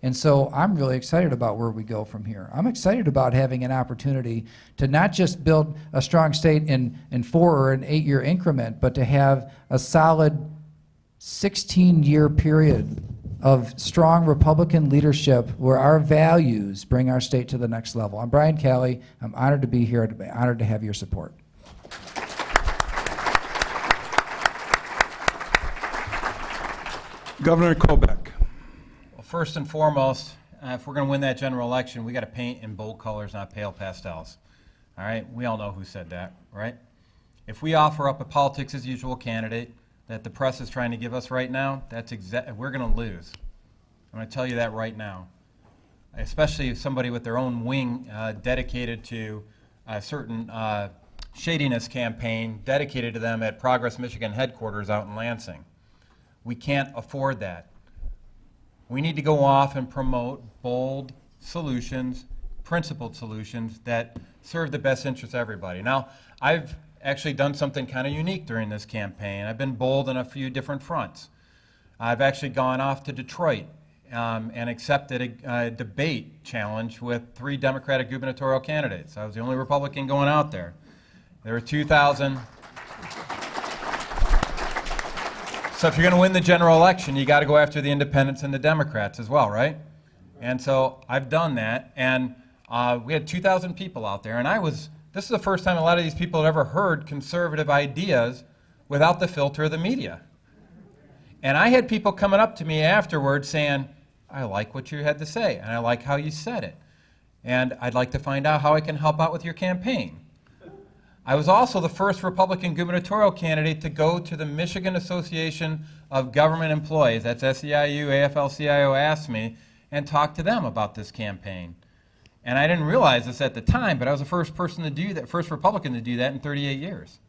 And so I'm really excited about where we go from here. I'm excited about having an opportunity to not just build a strong state in 4 or an 8 year increment, but to have a solid 16-year period of strong Republican leadership where our values bring our state to the next level. I'm Brian Calley. I'm honored to be here. I'm honored to have your support. Governor Colbeck. Well, first and foremost, if we're going to win that general election, we got to paint in bold colors, not pale pastels. All right? We all know who said that, right? If we offer up a politics as usual candidate that the press is trying to give us right now, we're going to lose. I'm going to tell you that right now. Especially somebody with their own wing dedicated to a certain shadiness campaign dedicated to them at Progress Michigan headquarters out in Lansing. We can't afford that. We need to go off and promote bold solutions, principled solutions that serve the best interest of everybody. Now, I've actually done something kind of unique during this campaign. I've been bold on a few different fronts. I've actually gone off to Detroit and accepted a debate challenge with 3 Democratic gubernatorial candidates. I was the only Republican going out there. There were 2,000. So if you're going to win the general election, you got to go after the independents and the Democrats as well, right? And so I've done that, and we had 2,000 people out there, and this is the first time a lot of these people had ever heard conservative ideas without the filter of the media. And I had people coming up to me afterwards saying, I like what you had to say, and I like how you said it, and I'd like to find out how I can help out with your campaign. I was also the first Republican gubernatorial candidate to go to the Michigan Association of Government Employees, that's SEIU, AFL-CIO, asked me, and talk to them about this campaign. And I didn't realize this at the time, but I was the first person to do that, first Republican to do that in 38 years.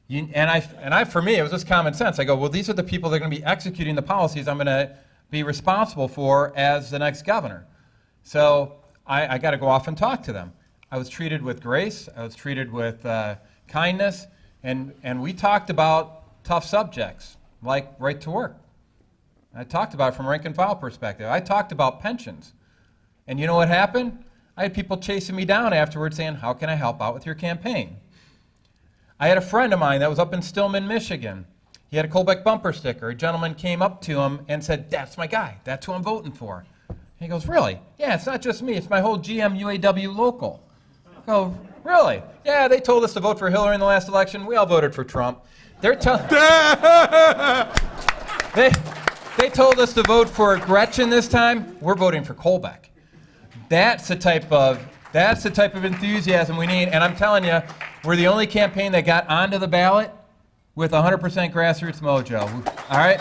For me, it was just common sense. I go, well, these are the people that are going to be executing the policies I'm going to be responsible for as the next governor. So I got to go off and talk to them. I was treated with grace, I was treated with kindness, and we talked about tough subjects, like right to work. I talked about it from a rank and file perspective. I talked about pensions. And you know what happened? I had people chasing me down afterwards saying, how can I help out with your campaign? I had a friend of mine that was up in Stillman, Michigan. He had a Colbeck bumper sticker. A gentleman came up to him and said, that's my guy, that's who I'm voting for. And he goes, really? Yeah, it's not just me, it's my whole GM UAW local. Oh, really? Yeah, they told us to vote for Hillary in the last election. We all voted for Trump. They told us to vote for Gretchen this time. We're voting for Colbeck. That's the type of enthusiasm we need. And I'm telling you, we're the only campaign that got onto the ballot with 100% grassroots mojo. All right?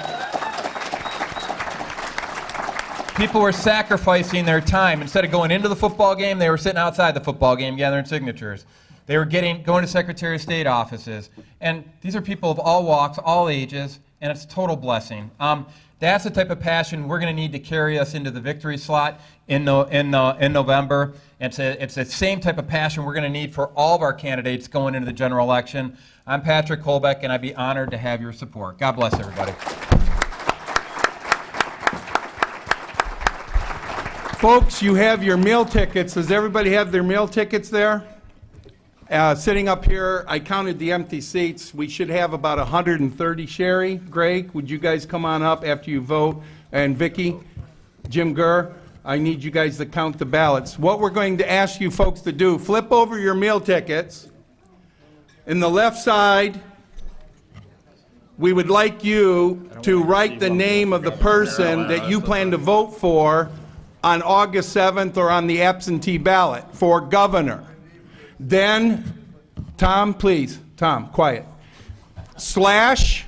People were sacrificing their time. Instead of going into the football game, they were sitting outside the football game gathering signatures. They were going to Secretary of State offices. And these are people of all walks, all ages, and it's a total blessing. That's the type of passion we're going to need to carry us into the victory slot in November. It's the same type of passion we're going to need for all of our candidates going into the general election. I'm Patrick Colbeck, and I'd be honored to have your support. God bless everybody. Folks, you have your meal tickets. Does everybody have their meal tickets there? Sitting up here, I counted the empty seats. We should have about 130. Sherry, Greg, would you guys come on up after you vote? And Vicki, Jim Gurr, I need you guys to count the ballots. What we're going to ask you folks to do, flip over your meal tickets. In the left side, we would like you to write the name of the person that you plan to vote for on August 7th or on the absentee ballot for governor. Then, Tom, please, Tom, quiet. Slash,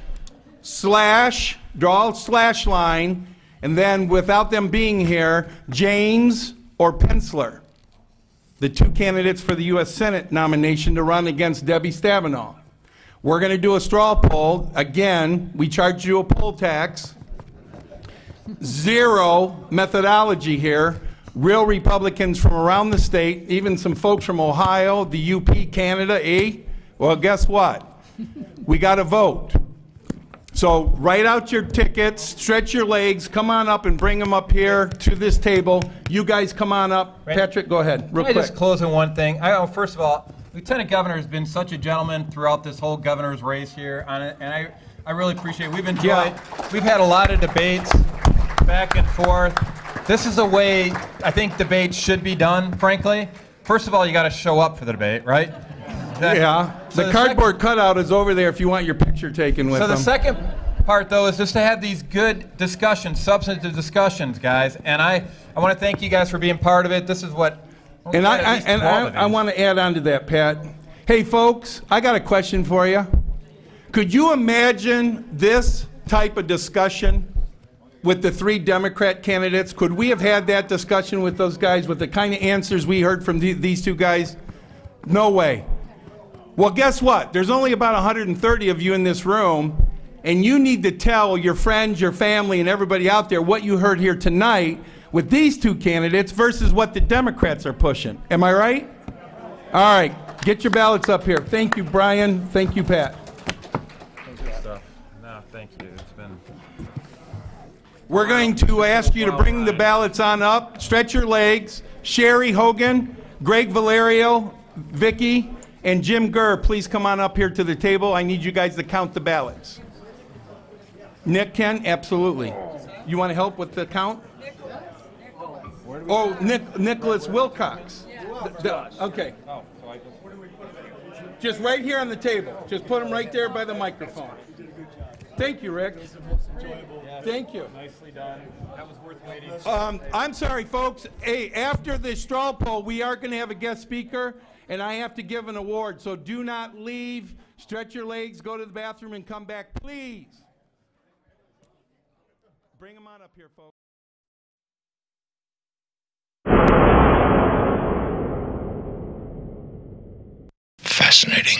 draw a slash line, and then without them being here, James or Penciler, the two candidates for the U.S. Senate nomination to run against Debbie Stabenow. We're going to do a straw poll. Again, we charge you a poll tax. Zero methodology here. Real Republicans from around the state, even some folks from Ohio, the UP, Canada, Well, guess what? We got to vote. So write out your tickets, stretch your legs, come on up and bring them up here to this table. You guys come on up. Right. Patrick, go ahead, real quick. Can I just close on one thing? First of all, Lieutenant Governor has been such a gentleman throughout this whole governor's race here, and I really appreciate it. We've enjoyed, we've had a lot of debates back and forth. This is the way I think debates should be done, frankly. First of all, you got to show up for the debate, right? Yeah, the cardboard cutout is over there if you want your picture taken with them. So the second part, though, is just to have these good discussions, substantive discussions, guys. And I want to thank you guys for being part of it. This is what... And I want to add on to that, Pat. Hey, folks, I got a question for you. Could you imagine this type of discussion with the three Democrat candidates? Could we have had that discussion with those guys with the kind of answers we heard from these two guys? No way. Well, guess what? There's only about 130 of you in this room, and you need to tell your friends, your family, and everybody out there what you heard here tonight with these two candidates versus what the Democrats are pushing. Am I right? All right, get your ballots up here. Thank you, Brian. Thank you, Pat. Good stuff. No, thank you. It's been... We're going to ask you to bring the ballots on up. Stretch your legs. Sherry Hogan, Greg Valerio, Vicki, and Jim Gurr, please come on up here to the table. I need you guys to count the ballots. Nick can? Absolutely. You want to help with the count? Oh, Nicholas Wilcox. Okay. Just right here on the table. Just put them right there by the microphone. Thank you, Rick. Thank you. Nicely done. That was worth waiting. I'm sorry, folks. Hey, after the straw poll, we are going to have a guest speaker, and I have to give an award. So do not leave. Stretch your legs, go to the bathroom, and come back, please. Bring them on up here, folks. Fascinating.